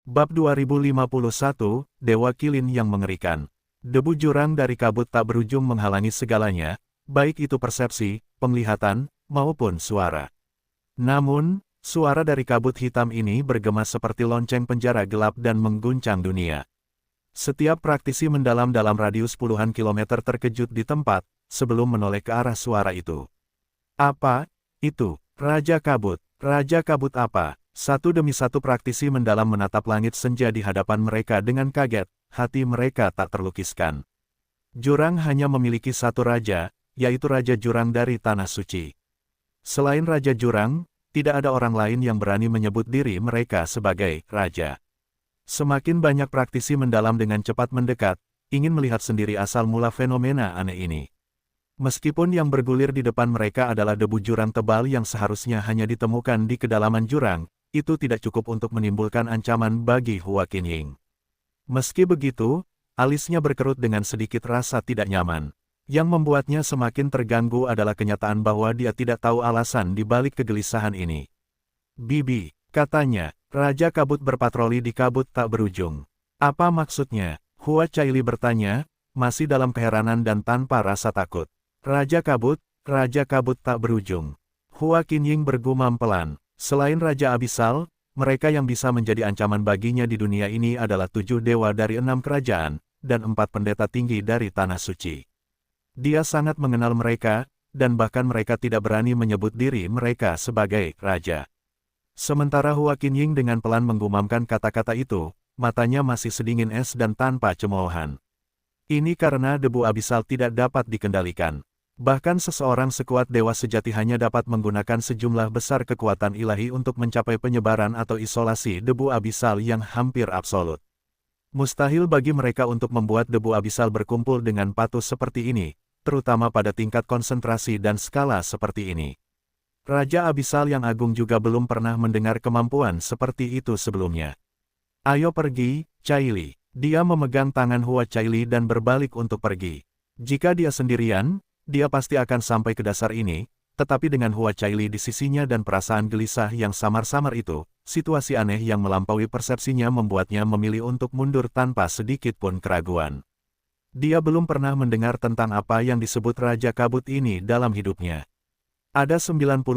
Bab 2051, Dewa Kilin yang mengerikan. Debu jurang dari kabut tak berujung menghalangi segalanya, baik itu persepsi, penglihatan, maupun suara. Namun, suara dari kabut hitam ini bergema seperti lonceng penjara gelap dan mengguncang dunia. Setiap praktisi mendalam dalam radius puluhan kilometer terkejut di tempat, sebelum menoleh ke arah suara itu. Apa itu? Raja Kabut. Raja Kabut apa? Satu demi satu praktisi mendalam menatap langit senja di hadapan mereka dengan kaget, hati mereka tak terlukiskan. Jurang hanya memiliki satu raja, yaitu Raja Jurang dari Tanah Suci. Selain Raja Jurang, tidak ada orang lain yang berani menyebut diri mereka sebagai raja. Semakin banyak praktisi mendalam dengan cepat mendekat, ingin melihat sendiri asal mula fenomena aneh ini. Meskipun yang bergulir di depan mereka adalah debu jurang tebal yang seharusnya hanya ditemukan di kedalaman jurang, itu tidak cukup untuk menimbulkan ancaman bagi Hua Qinying. Meski begitu, alisnya berkerut dengan sedikit rasa tidak nyaman. Yang membuatnya semakin terganggu adalah kenyataan bahwa dia tidak tahu alasan di balik kegelisahan ini. Bibi, katanya, Raja Kabut berpatroli di kabut tak berujung. Apa maksudnya? Hua Caili bertanya, masih dalam keheranan dan tanpa rasa takut. Raja Kabut tak berujung. Hua Qinying bergumam pelan. Selain Raja Abisal, mereka yang bisa menjadi ancaman baginya di dunia ini adalah 7 dewa dari 6 kerajaan, dan 4 pendeta tinggi dari Tanah Suci. Dia sangat mengenal mereka, dan bahkan mereka tidak berani menyebut diri mereka sebagai raja. Sementara Hua Qinying dengan pelan menggumamkan kata-kata itu, matanya masih sedingin es dan tanpa cemoohan. Ini karena debu abisal tidak dapat dikendalikan. Bahkan seseorang sekuat dewa sejati hanya dapat menggunakan sejumlah besar kekuatan ilahi untuk mencapai penyebaran atau isolasi debu abisal yang hampir absolut. Mustahil bagi mereka untuk membuat debu abisal berkumpul dengan patuh seperti ini, terutama pada tingkat konsentrasi dan skala seperti ini. Raja Abisal yang agung juga belum pernah mendengar kemampuan seperti itu sebelumnya. Ayo pergi, Caili. Dia memegang tangan Hua Caili dan berbalik untuk pergi. Jika dia sendirian, dia pasti akan sampai ke dasar ini, tetapi dengan Hua Caili di sisinya dan perasaan gelisah yang samar-samar itu, situasi aneh yang melampaui persepsinya membuatnya memilih untuk mundur tanpa sedikit pun keraguan. Dia belum pernah mendengar tentang apa yang disebut Raja Kabut ini dalam hidupnya. Ada 99%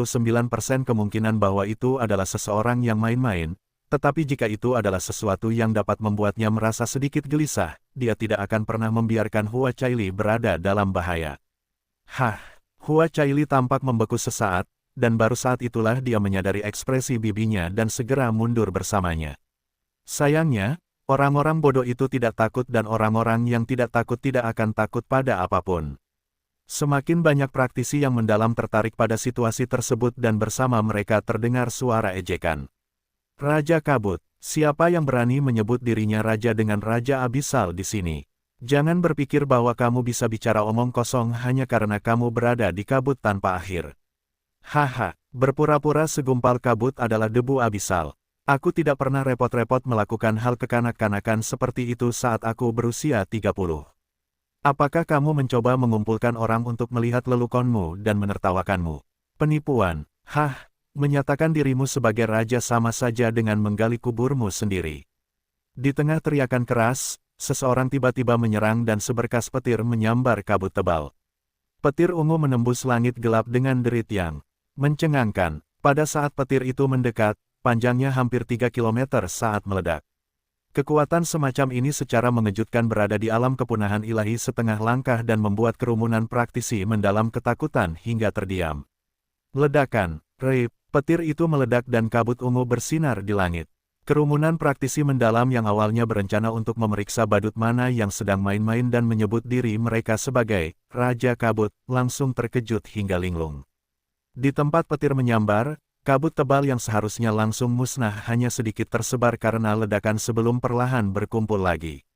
kemungkinan bahwa itu adalah seseorang yang main-main, tetapi jika itu adalah sesuatu yang dapat membuatnya merasa sedikit gelisah, dia tidak akan pernah membiarkan Hua Caili berada dalam bahaya. Hua Caili tampak membeku sesaat, dan baru saat itulah dia menyadari ekspresi bibinya dan segera mundur bersamanya. Sayangnya, orang-orang bodoh itu tidak takut dan orang-orang yang tidak takut tidak akan takut pada apapun. Semakin banyak praktisi yang mendalam tertarik pada situasi tersebut dan bersama mereka terdengar suara ejekan. Raja Kabut, siapa yang berani menyebut dirinya raja dengan Raja Abisal di sini? Jangan berpikir bahwa kamu bisa bicara omong kosong hanya karena kamu berada di kabut tanpa akhir. Berpura-pura segumpal kabut adalah debu abisal. Aku tidak pernah repot-repot melakukan hal kekanak-kanakan seperti itu saat aku berusia 30. Apakah kamu mencoba mengumpulkan orang untuk melihat lelukonmu dan menertawakanmu? Penipuan. Menyatakan dirimu sebagai raja sama saja dengan menggali kuburmu sendiri. Di tengah teriakan keras, seseorang tiba-tiba menyerang dan seberkas petir menyambar kabut tebal. Petir ungu menembus langit gelap dengan derit yang mencengangkan. Pada saat petir itu mendekat, panjangnya hampir 3 km saat meledak. Kekuatan semacam ini secara mengejutkan berada di alam kepunahan ilahi setengah langkah dan membuat kerumunan praktisi mendalam ketakutan hingga terdiam. Ledakan, petir itu meledak dan kabut ungu bersinar di langit. Kerumunan praktisi mendalam yang awalnya berencana untuk memeriksa badut mana yang sedang main-main dan menyebut diri mereka sebagai Raja Kabut, langsung terkejut hingga linglung. Di tempat petir menyambar, kabut tebal yang seharusnya langsung musnah hanya sedikit tersebar karena ledakan sebelum perlahan berkumpul lagi.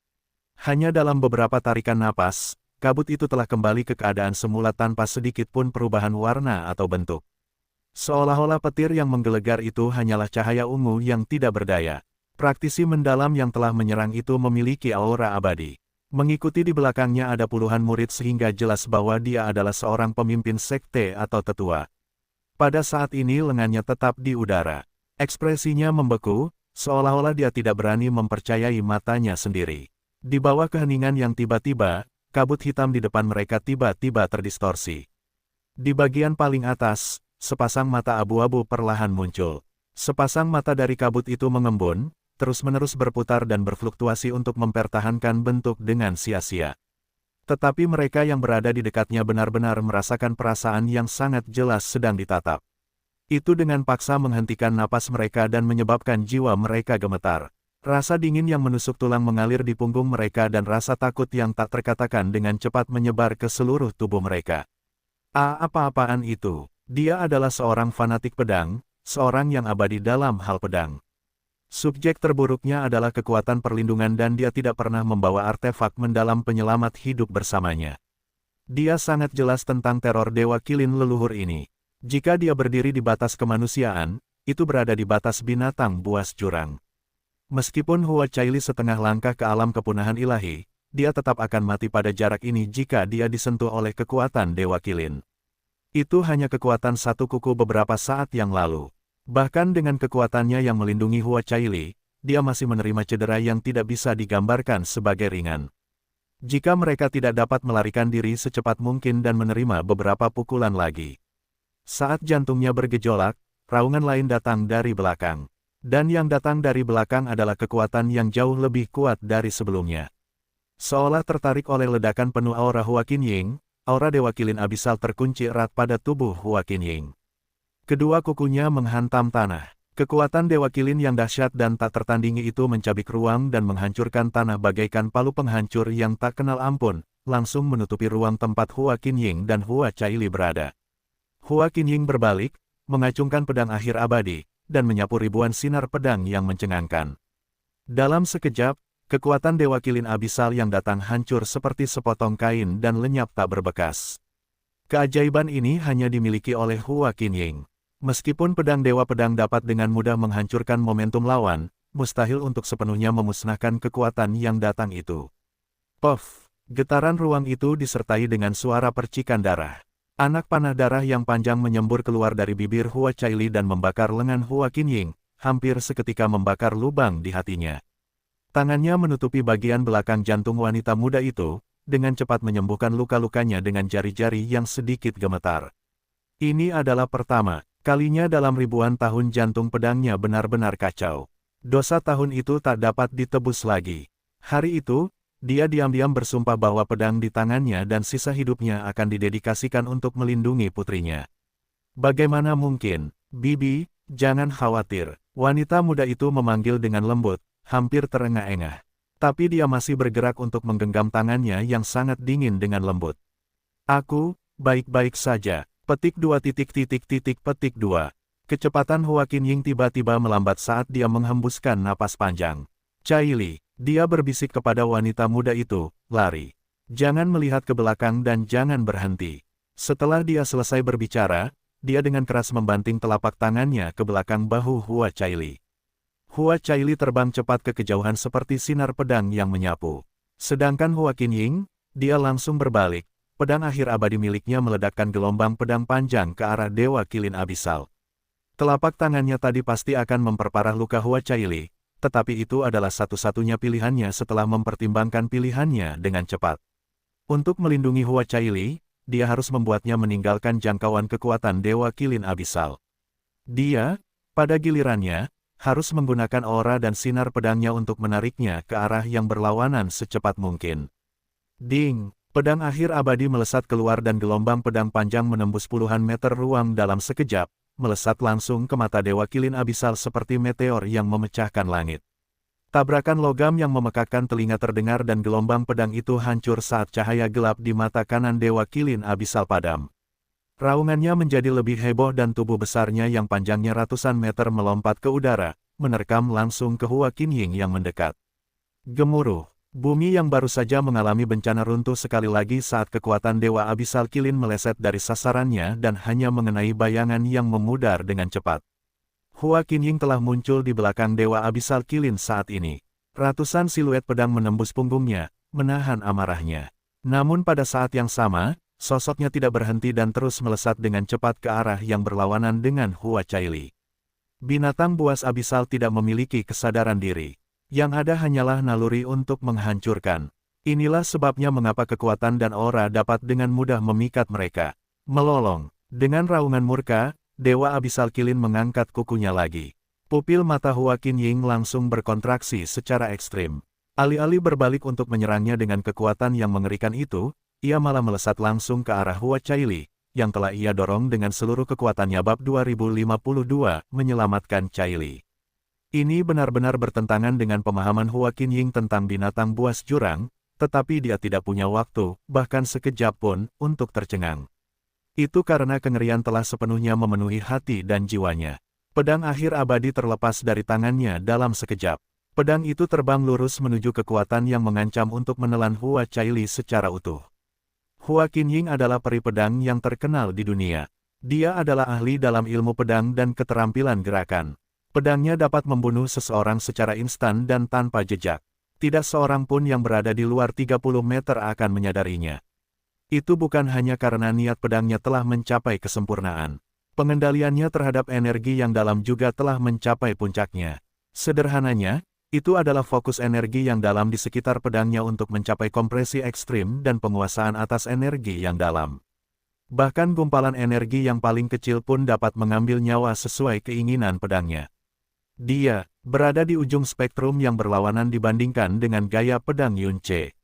Hanya dalam beberapa tarikan napas, kabut itu telah kembali ke keadaan semula tanpa sedikit pun perubahan warna atau bentuk. Seolah-olah petir yang menggelegar itu hanyalah cahaya ungu yang tidak berdaya. Praktisi mendalam yang telah menyerang itu memiliki aura abadi. Mengikuti di belakangnya ada puluhan murid sehingga jelas bahwa dia adalah seorang pemimpin sekte atau tetua. Pada saat ini lengannya tetap di udara. Ekspresinya membeku, seolah-olah dia tidak berani mempercayai matanya sendiri. Di bawah keheningan yang tiba-tiba, kabut hitam di depan mereka tiba-tiba terdistorsi. Di bagian paling atas, sepasang mata abu-abu perlahan muncul. Sepasang mata dari kabut itu mengembun, terus-menerus berputar dan berfluktuasi untuk mempertahankan bentuk dengan sia-sia. Tetapi mereka yang berada di dekatnya benar-benar merasakan perasaan yang sangat jelas sedang ditatap. Itu dengan paksa menghentikan napas mereka dan menyebabkan jiwa mereka gemetar. Rasa dingin yang menusuk tulang mengalir di punggung mereka dan rasa takut yang tak terkatakan dengan cepat menyebar ke seluruh tubuh mereka. Apa-apaan itu? Dia adalah seorang fanatik pedang, seorang yang abadi dalam hal pedang. Subjek terburuknya adalah kekuatan perlindungan dan dia tidak pernah membawa artefak mendalam penyelamat hidup bersamanya. Dia sangat jelas tentang teror Dewa Qilin leluhur ini. Jika dia berdiri di batas kemanusiaan, itu berada di batas binatang buas jurang. Meskipun Hua Caili setengah langkah ke alam kepunahan ilahi, dia tetap akan mati pada jarak ini jika dia disentuh oleh kekuatan Dewa Qilin. Itu hanya kekuatan satu kuku beberapa saat yang lalu. Bahkan dengan kekuatannya yang melindungi Hua Caili, dia masih menerima cedera yang tidak bisa digambarkan sebagai ringan. Jika mereka tidak dapat melarikan diri secepat mungkin dan menerima beberapa pukulan lagi. Saat jantungnya bergejolak, raungan lain datang dari belakang. Dan yang datang dari belakang adalah kekuatan yang jauh lebih kuat dari sebelumnya. Seolah tertarik oleh ledakan penuh aura Hua Qinying, aura Dewa Qilin abisal terkunci erat pada tubuh Hua Qinying. Kedua kukunya menghantam tanah. Kekuatan Dewa Qilin yang dahsyat dan tak tertandingi itu mencabik ruang dan menghancurkan tanah bagaikan palu penghancur yang tak kenal ampun, langsung menutupi ruang tempat Hua Qinying dan Hua Caili berada. Hua Qinying berbalik, mengacungkan pedang akhir abadi, dan menyapu ribuan sinar pedang yang mencengangkan. Dalam sekejap, kekuatan Dewa Qilin abisal yang datang hancur seperti sepotong kain dan lenyap tak berbekas. Keajaiban ini hanya dimiliki oleh Hua Qinying. Meskipun pedang Dewa Pedang dapat dengan mudah menghancurkan momentum lawan, mustahil untuk sepenuhnya memusnahkan kekuatan yang datang itu. Puff! Getaran ruang itu disertai dengan suara percikan darah. Anak panah darah yang panjang menyembur keluar dari bibir Hua Caili dan membakar lengan Hua Qinying, hampir seketika membakar lubang di hatinya. Tangannya menutupi bagian belakang jantung wanita muda itu, dengan cepat menyembuhkan luka-lukanya dengan jari-jari yang sedikit gemetar. Ini adalah pertama kalinya dalam ribuan tahun jantung pedangnya benar-benar kacau. Dosa tahun itu tak dapat ditebus lagi. Hari itu, dia diam-diam bersumpah bahwa pedang di tangannya dan sisa hidupnya akan didedikasikan untuk melindungi putrinya. Bagaimana mungkin, Bibi, jangan khawatir. Wanita muda itu memanggil dengan lembut, hampir terengah-engah. Tapi dia masih bergerak untuk menggenggam tangannya yang sangat dingin dengan lembut. Aku, baik-baik saja. Petik 2. Petik 2. Kecepatan Hua Qinying tiba-tiba melambat saat dia menghembuskan napas panjang. Caili, dia berbisik kepada wanita muda itu, lari. Jangan melihat ke belakang dan jangan berhenti. Setelah dia selesai berbicara, dia dengan keras membanting telapak tangannya ke belakang bahu Hua Caili. Hua Caili terbang cepat ke kejauhan seperti sinar pedang yang menyapu. Sedangkan Hua Qinying, dia langsung berbalik. Pedang akhir abadi miliknya meledakkan gelombang pedang panjang ke arah Dewa Qilin abisal. Telapak tangannya tadi pasti akan memperparah luka Hua Caili, tetapi itu adalah satu-satunya pilihannya setelah mempertimbangkan pilihannya dengan cepat. Untuk melindungi Hua Caili, dia harus membuatnya meninggalkan jangkauan kekuatan Dewa Qilin abisal. Dia, pada gilirannya, harus menggunakan aura dan sinar pedangnya untuk menariknya ke arah yang berlawanan secepat mungkin. Ding! Pedang akhir abadi melesat keluar dan gelombang pedang panjang menembus puluhan meter ruang dalam sekejap, melesat langsung ke mata Dewa Qilin abisal seperti meteor yang memecahkan langit. Tabrakan logam yang memekakkan telinga terdengar dan gelombang pedang itu hancur saat cahaya gelap di mata kanan Dewa Qilin abisal padam. Raungannya menjadi lebih heboh dan tubuh besarnya yang panjangnya ratusan meter melompat ke udara, menerkam langsung ke Hua Qinying yang mendekat. Gemuruh. Bumi yang baru saja mengalami bencana runtuh sekali lagi saat kekuatan Dewa Abisal Qilin meleset dari sasarannya dan hanya mengenai bayangan yang memudar dengan cepat. Hua Qinying telah muncul di belakang Dewa Abisal Qilin saat ini. Ratusan siluet pedang menembus punggungnya, menahan amarahnya. Namun pada saat yang sama, sosoknya tidak berhenti dan terus melesat dengan cepat ke arah yang berlawanan dengan Hua Caili. Binatang buas abisal tidak memiliki kesadaran diri. Yang ada hanyalah naluri untuk menghancurkan. Inilah sebabnya mengapa kekuatan dan aura dapat dengan mudah memikat mereka. Melolong. Dengan raungan murka, Dewa Abisal Qilin mengangkat kukunya lagi. Pupil mata Hua Qinying langsung berkontraksi secara ekstrim. Alih-alih berbalik untuk menyerangnya dengan kekuatan yang mengerikan itu, ia malah melesat langsung ke arah Hua Caili, yang telah ia dorong dengan seluruh kekuatannya. Bab 2052, menyelamatkan Caili. Ini benar-benar bertentangan dengan pemahaman Hua Qinying tentang binatang buas jurang, tetapi dia tidak punya waktu, bahkan sekejap pun, untuk tercengang. Itu karena kengerian telah sepenuhnya memenuhi hati dan jiwanya. Pedang akhir abadi terlepas dari tangannya dalam sekejap. Pedang itu terbang lurus menuju kekuatan yang mengancam untuk menelan Hua Caili secara utuh. Hua Qinying adalah peri pedang yang terkenal di dunia. Dia adalah ahli dalam ilmu pedang dan keterampilan gerakan. Pedangnya dapat membunuh seseorang secara instan dan tanpa jejak. Tidak seorang pun yang berada di luar 30 meter akan menyadarinya. Itu bukan hanya karena niat pedangnya telah mencapai kesempurnaan. Pengendaliannya terhadap energi yang dalam juga telah mencapai puncaknya. Sederhananya, itu adalah fokus energi yang dalam di sekitar pedangnya untuk mencapai kompresi ekstrim dan penguasaan atas energi yang dalam. Bahkan gumpalan energi yang paling kecil pun dapat mengambil nyawa sesuai keinginan pedangnya. Dia berada di ujung spektrum yang berlawanan dibandingkan dengan gaya pedang Yunce.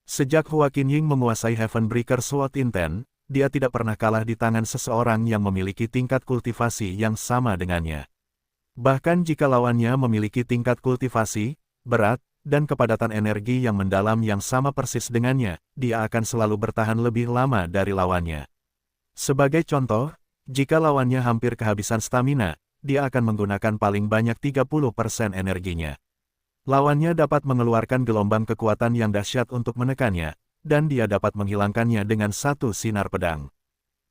Sejak Hua Qinying menguasai Heavenbreaker Sword Intent, dia tidak pernah kalah di tangan seseorang yang memiliki tingkat kultivasi yang sama dengannya. Bahkan jika lawannya memiliki tingkat kultivasi, berat, dan kepadatan energi yang mendalam yang sama persis dengannya, dia akan selalu bertahan lebih lama dari lawannya. Sebagai contoh, jika lawannya hampir kehabisan stamina, dia akan menggunakan paling banyak 30% energinya. Lawannya dapat mengeluarkan gelombang kekuatan yang dahsyat untuk menekannya, dan dia dapat menghilangkannya dengan satu sinar pedang.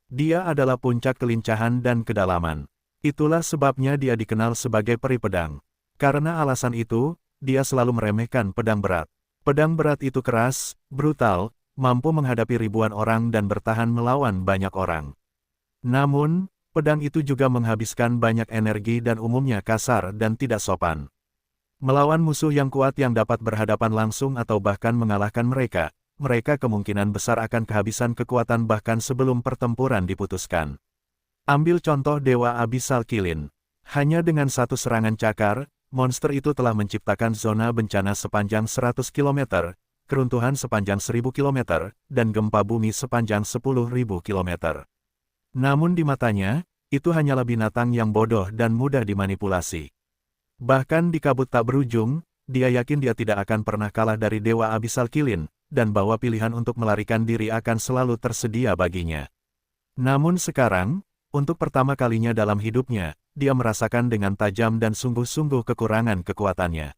Dia adalah puncak kelincahan dan kedalaman. Itulah sebabnya dia dikenal sebagai peri pedang. Karena alasan itu, dia selalu meremehkan pedang berat. Pedang berat itu keras, brutal, mampu menghadapi ribuan orang dan bertahan melawan banyak orang. Namun, pedang itu juga menghabiskan banyak energi dan umumnya kasar dan tidak sopan. Melawan musuh yang kuat yang dapat berhadapan langsung atau bahkan mengalahkan mereka, mereka kemungkinan besar akan kehabisan kekuatan bahkan sebelum pertempuran diputuskan. Ambil contoh Dewa Abisal Qilin. Hanya dengan satu serangan cakar, monster itu telah menciptakan zona bencana sepanjang 100 km, keruntuhan sepanjang 1000 km, dan gempa bumi sepanjang 10.000 km. Namun di matanya, itu hanyalah binatang yang bodoh dan mudah dimanipulasi. Bahkan di kabut tak berujung, dia yakin dia tidak akan pernah kalah dari Dewa Abisal Qilin, dan bahwa pilihan untuk melarikan diri akan selalu tersedia baginya. Namun sekarang, untuk pertama kalinya dalam hidupnya, dia merasakan dengan tajam dan sungguh-sungguh kekurangan kekuatannya.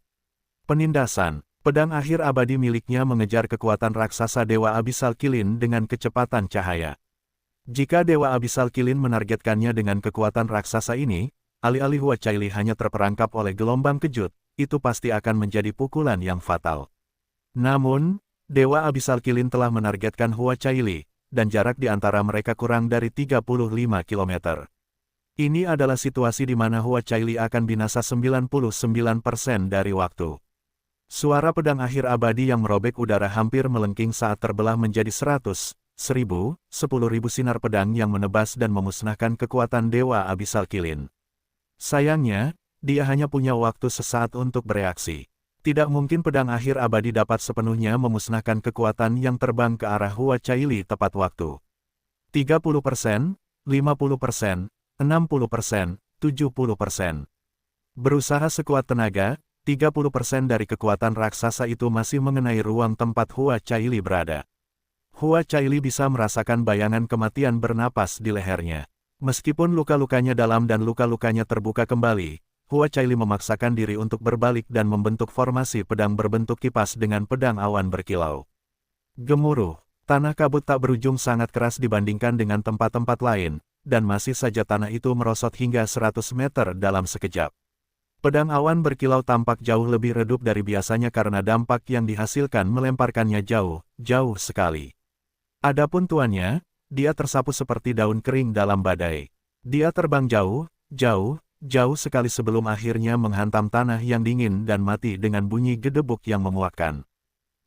Penindasan, pedang akhir abadi miliknya mengejar kekuatan raksasa Dewa Abisal Qilin dengan kecepatan cahaya. Jika Dewa Abisal Qilin menargetkannya dengan kekuatan raksasa ini, alih-alih Hua Caili hanya terperangkap oleh gelombang kejut, itu pasti akan menjadi pukulan yang fatal. Namun, Dewa Abisal Qilin telah menargetkan Hua Caili, dan jarak di antara mereka kurang dari 35 km. Ini adalah situasi di mana Hua Caili akan binasa 99% dari waktu. Suara pedang akhir abadi yang merobek udara hampir melengking saat terbelah menjadi 100, 1000, 10.000 sinar pedang yang menebas dan memusnahkan kekuatan Dewa Abisal Qilin. Sayangnya, dia hanya punya waktu sesaat untuk bereaksi. Tidak mungkin pedang akhir abadi dapat sepenuhnya memusnahkan kekuatan yang terbang ke arah Hua Caili tepat waktu. 30%, 50%, 60%, 70%. Berusaha sekuat tenaga, 30% dari kekuatan raksasa itu masih mengenai ruang tempat Hua Caili berada. Hua Caili bisa merasakan bayangan kematian bernapas di lehernya. Meskipun luka-lukanya dalam dan luka-lukanya terbuka kembali, Hua Caili memaksakan diri untuk berbalik dan membentuk formasi pedang berbentuk kipas dengan pedang awan berkilau. Gemuruh, tanah kabut tak berujung sangat keras dibandingkan dengan tempat-tempat lain, dan masih saja tanah itu merosot hingga 100 meter dalam sekejap. Pedang awan berkilau tampak jauh lebih redup dari biasanya karena dampak yang dihasilkan melemparkannya jauh, jauh sekali. Adapun tuannya, dia tersapu seperti daun kering dalam badai. Dia terbang jauh, jauh, jauh sekali sebelum akhirnya menghantam tanah yang dingin dan mati dengan bunyi gedebuk yang memuakkan.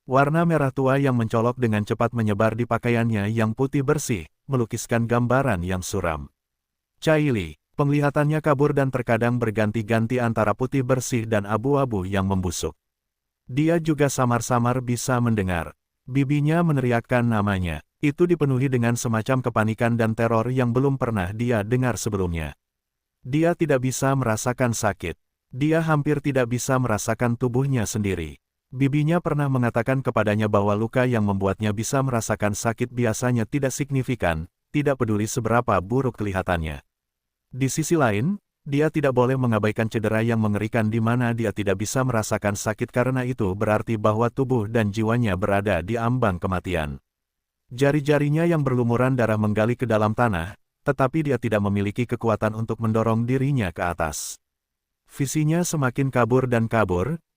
Warna merah tua yang mencolok dengan cepat menyebar di pakaiannya yang putih bersih, melukiskan gambaran yang suram. Caili, penglihatannya kabur dan terkadang berganti-ganti antara putih bersih dan abu-abu yang membusuk. Dia juga samar-samar bisa mendengar. Bibinya meneriakkan namanya. Itu dipenuhi dengan semacam kepanikan dan teror yang belum pernah dia dengar sebelumnya. Dia tidak bisa merasakan sakit. Dia hampir tidak bisa merasakan tubuhnya sendiri. Bibinya pernah mengatakan kepadanya bahwa luka yang membuatnya bisa merasakan sakit biasanya tidak signifikan, tidak peduli seberapa buruk kelihatannya. Di sisi lain, dia tidak boleh mengabaikan cedera yang mengerikan di mana dia tidak bisa merasakan sakit karena itu berarti bahwa tubuh dan jiwanya berada di ambang kematian. Jari-jarinya yang berlumuran darah menggali ke dalam tanah, tetapi dia tidak memiliki kekuatan untuk mendorong dirinya ke atas. Visinya semakin kabur,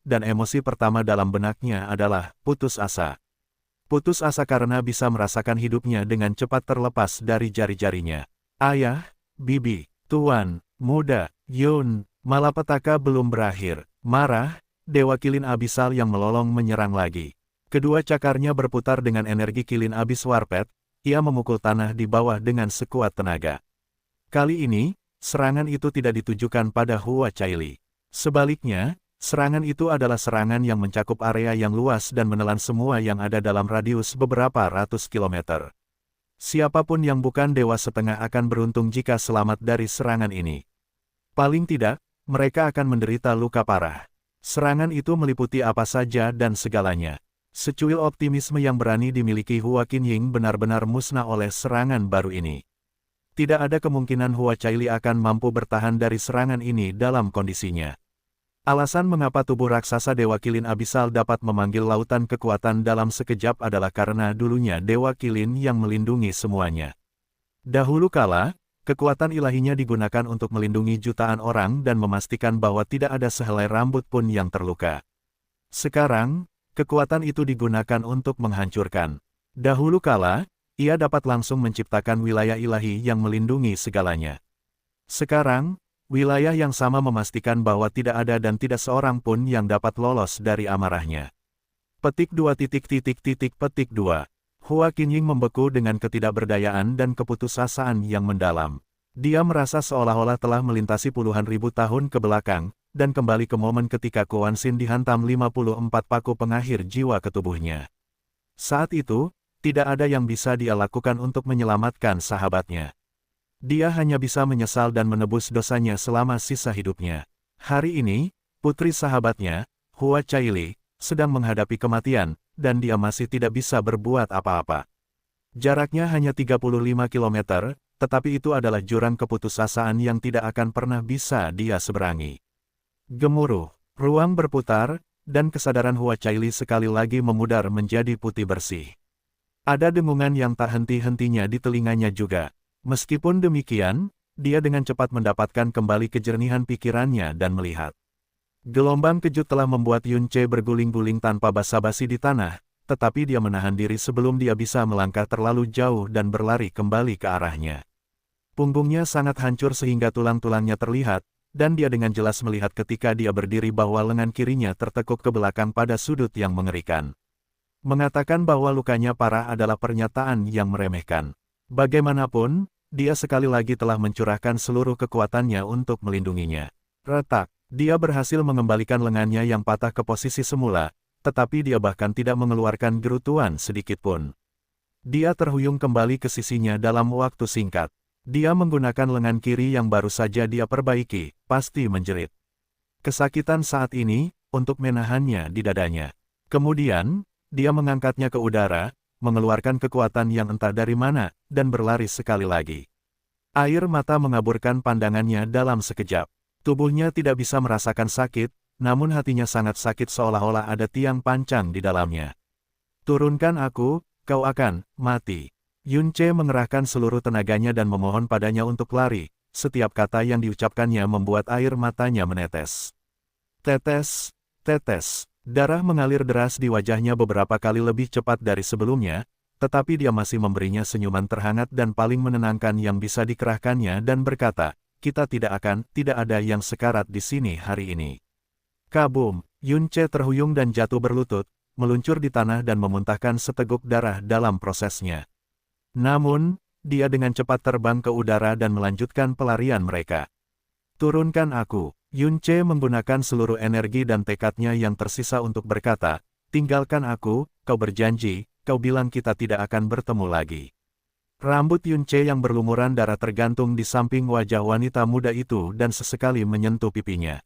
dan emosi pertama dalam benaknya adalah putus asa. Putus asa karena bisa merasakan hidupnya dengan cepat terlepas dari jari-jarinya. Ayah, bibi, tuan, muda, Yun, malapetaka belum berakhir. Marah, Dewa Kilin Abisal yang melolong menyerang lagi. Kedua cakarnya berputar dengan energi Kilin Abis Warped, ia memukul tanah di bawah dengan sekuat tenaga. Kali ini, serangan itu tidak ditujukan pada Hua Caili. Sebaliknya, serangan itu adalah serangan yang mencakup area yang luas dan menelan semua yang ada dalam radius beberapa ratus kilometer. Siapapun yang bukan Dewa Setengah akan beruntung jika selamat dari serangan ini. Paling tidak, mereka akan menderita luka parah. Serangan itu meliputi apa saja dan segalanya. Secuil optimisme yang berani dimiliki Hua Qinying benar-benar musnah oleh serangan baru ini. Tidak ada kemungkinan Hua Caili akan mampu bertahan dari serangan ini dalam kondisinya. Alasan mengapa tubuh raksasa Dewa Kilin Abisal dapat memanggil lautan kekuatan dalam sekejap adalah karena dulunya Dewa Kilin yang melindungi semuanya. Dahulu kala, kekuatan ilahinya digunakan untuk melindungi jutaan orang dan memastikan bahwa tidak ada sehelai rambut pun yang terluka. Sekarang, kekuatan itu digunakan untuk menghancurkan. Dahulu kala, ia dapat langsung menciptakan wilayah ilahi yang melindungi segalanya. Sekarang, wilayah yang sama memastikan bahwa tidak ada dan tidak seorang pun yang dapat lolos dari amarahnya. Petik 2. Hua Qinying membeku dengan ketidakberdayaan dan keputusasaan yang mendalam. Dia merasa seolah-olah telah melintasi puluhan ribu tahun ke belakang, dan kembali ke momen ketika Quan Xin dihantam 54 paku pengakhir jiwa ke tubuhnya. Saat itu, tidak ada yang bisa dia lakukan untuk menyelamatkan sahabatnya. Dia hanya bisa menyesal dan menebus dosanya selama sisa hidupnya. Hari ini, putri sahabatnya, Hua Caili, sedang menghadapi kematian, dan dia masih tidak bisa berbuat apa-apa. Jaraknya hanya 35 km, tetapi itu adalah jurang keputusasaan yang tidak akan pernah bisa dia seberangi. Gemuruh, ruang berputar, dan kesadaran Hua Caili sekali lagi memudar menjadi putih bersih. Ada dengungan yang tak henti-hentinya di telinganya juga. Meskipun demikian, dia dengan cepat mendapatkan kembali kejernihan pikirannya dan melihat. Gelombang kejut telah membuat Yun Ce berguling-guling tanpa basa-basi di tanah, tetapi dia menahan diri sebelum dia bisa melangkah terlalu jauh dan berlari kembali ke arahnya. Punggungnya sangat hancur sehingga tulang-tulangnya terlihat, dan dia dengan jelas melihat ketika dia berdiri bahwa lengan kirinya tertekuk ke belakang pada sudut yang mengerikan. Mengatakan bahwa lukanya parah adalah pernyataan yang meremehkan. Bagaimanapun, dia sekali lagi telah mencurahkan seluruh kekuatannya untuk melindunginya. Retak, dia berhasil mengembalikan lengannya yang patah ke posisi semula, tetapi dia bahkan tidak mengeluarkan gerutuan sedikitpun. Dia terhuyung kembali ke sisinya dalam waktu singkat. Dia menggunakan lengan kiri yang baru saja dia perbaiki, pasti menjerit. Kesakitan saat ini, untuk menahannya di dadanya. Kemudian, dia mengangkatnya ke udara, mengeluarkan kekuatan yang entah dari mana, dan berlari sekali lagi. Air mata mengaburkan pandangannya dalam sekejap. Tubuhnya tidak bisa merasakan sakit, namun hatinya sangat sakit seolah-olah ada tiang pancang di dalamnya. Turunkan aku, kau akan mati. Yun Ce mengerahkan seluruh tenaganya dan memohon padanya untuk lari, setiap kata yang diucapkannya membuat air matanya menetes. Tetes, tetes, darah mengalir deras di wajahnya beberapa kali lebih cepat dari sebelumnya, tetapi dia masih memberinya senyuman terhangat dan paling menenangkan yang bisa dikerahkannya dan berkata, kita tidak ada yang sekarat di sini hari ini. Kabum, Yun Ce terhuyung dan jatuh berlutut, meluncur di tanah dan memuntahkan seteguk darah dalam prosesnya. Namun, dia dengan cepat terbang ke udara dan melanjutkan pelarian mereka. Turunkan aku. Yun Ce menggunakan seluruh energi dan tekadnya yang tersisa untuk berkata, tinggalkan aku, kau berjanji, kau bilang kita tidak akan bertemu lagi. Rambut Yun Ce yang berlumuran darah tergantung di samping wajah wanita muda itu dan sesekali menyentuh pipinya.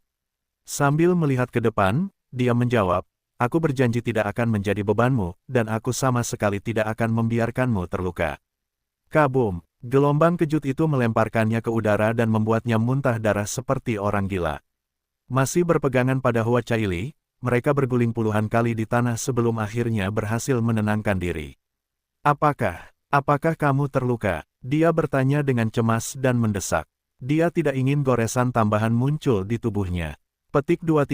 Sambil melihat ke depan, dia menjawab, aku berjanji tidak akan menjadi bebanmu, dan aku sama sekali tidak akan membiarkanmu terluka. Kabum, gelombang kejut itu melemparkannya ke udara dan membuatnya muntah darah seperti orang gila. Masih berpegangan pada Hua Caili, mereka berguling puluhan kali di tanah sebelum akhirnya berhasil menenangkan diri. Apakah kamu terluka? Dia bertanya dengan cemas dan mendesak. Dia tidak ingin goresan tambahan muncul di tubuhnya. Petik 2.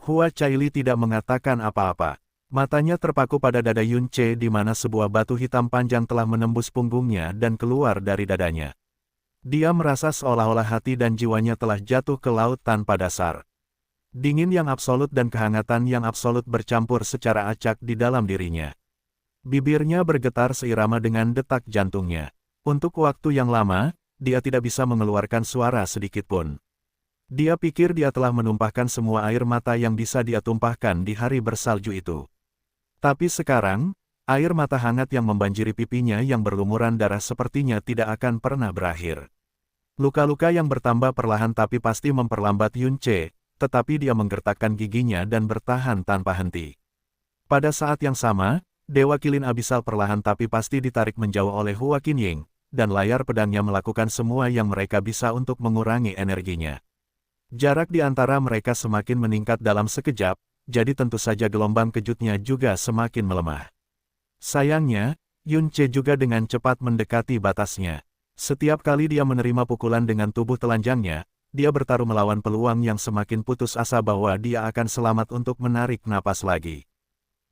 Hua Caili tidak mengatakan apa-apa. Matanya terpaku pada dada Yun Ce di mana sebuah batu hitam panjang telah menembus punggungnya dan keluar dari dadanya. Dia merasa seolah-olah hati dan jiwanya telah jatuh ke laut tanpa dasar. Dingin yang absolut dan kehangatan yang absolut bercampur secara acak di dalam dirinya. Bibirnya bergetar seirama dengan detak jantungnya. Untuk waktu yang lama, dia tidak bisa mengeluarkan suara sedikit pun. Dia pikir dia telah menumpahkan semua air mata yang bisa dia tumpahkan di hari bersalju itu. Tapi sekarang, air mata hangat yang membanjiri pipinya yang berlumuran darah sepertinya tidak akan pernah berakhir. Luka-luka yang bertambah perlahan tapi pasti memperlambat Yun Ce, tetapi dia menggertakkan giginya dan bertahan tanpa henti. Pada saat yang sama, Dewa Kilin Abisal perlahan tapi pasti ditarik menjauh oleh Hua Qinying, dan layar pedangnya melakukan semua yang mereka bisa untuk mengurangi energinya. Jarak di antara mereka semakin meningkat dalam sekejap, jadi tentu saja gelombang kejutnya juga semakin melemah. Sayangnya, Yun Ce juga dengan cepat mendekati batasnya. Setiap kali dia menerima pukulan dengan tubuh telanjangnya, dia bertaruh melawan peluang yang semakin putus asa bahwa dia akan selamat untuk menarik napas lagi.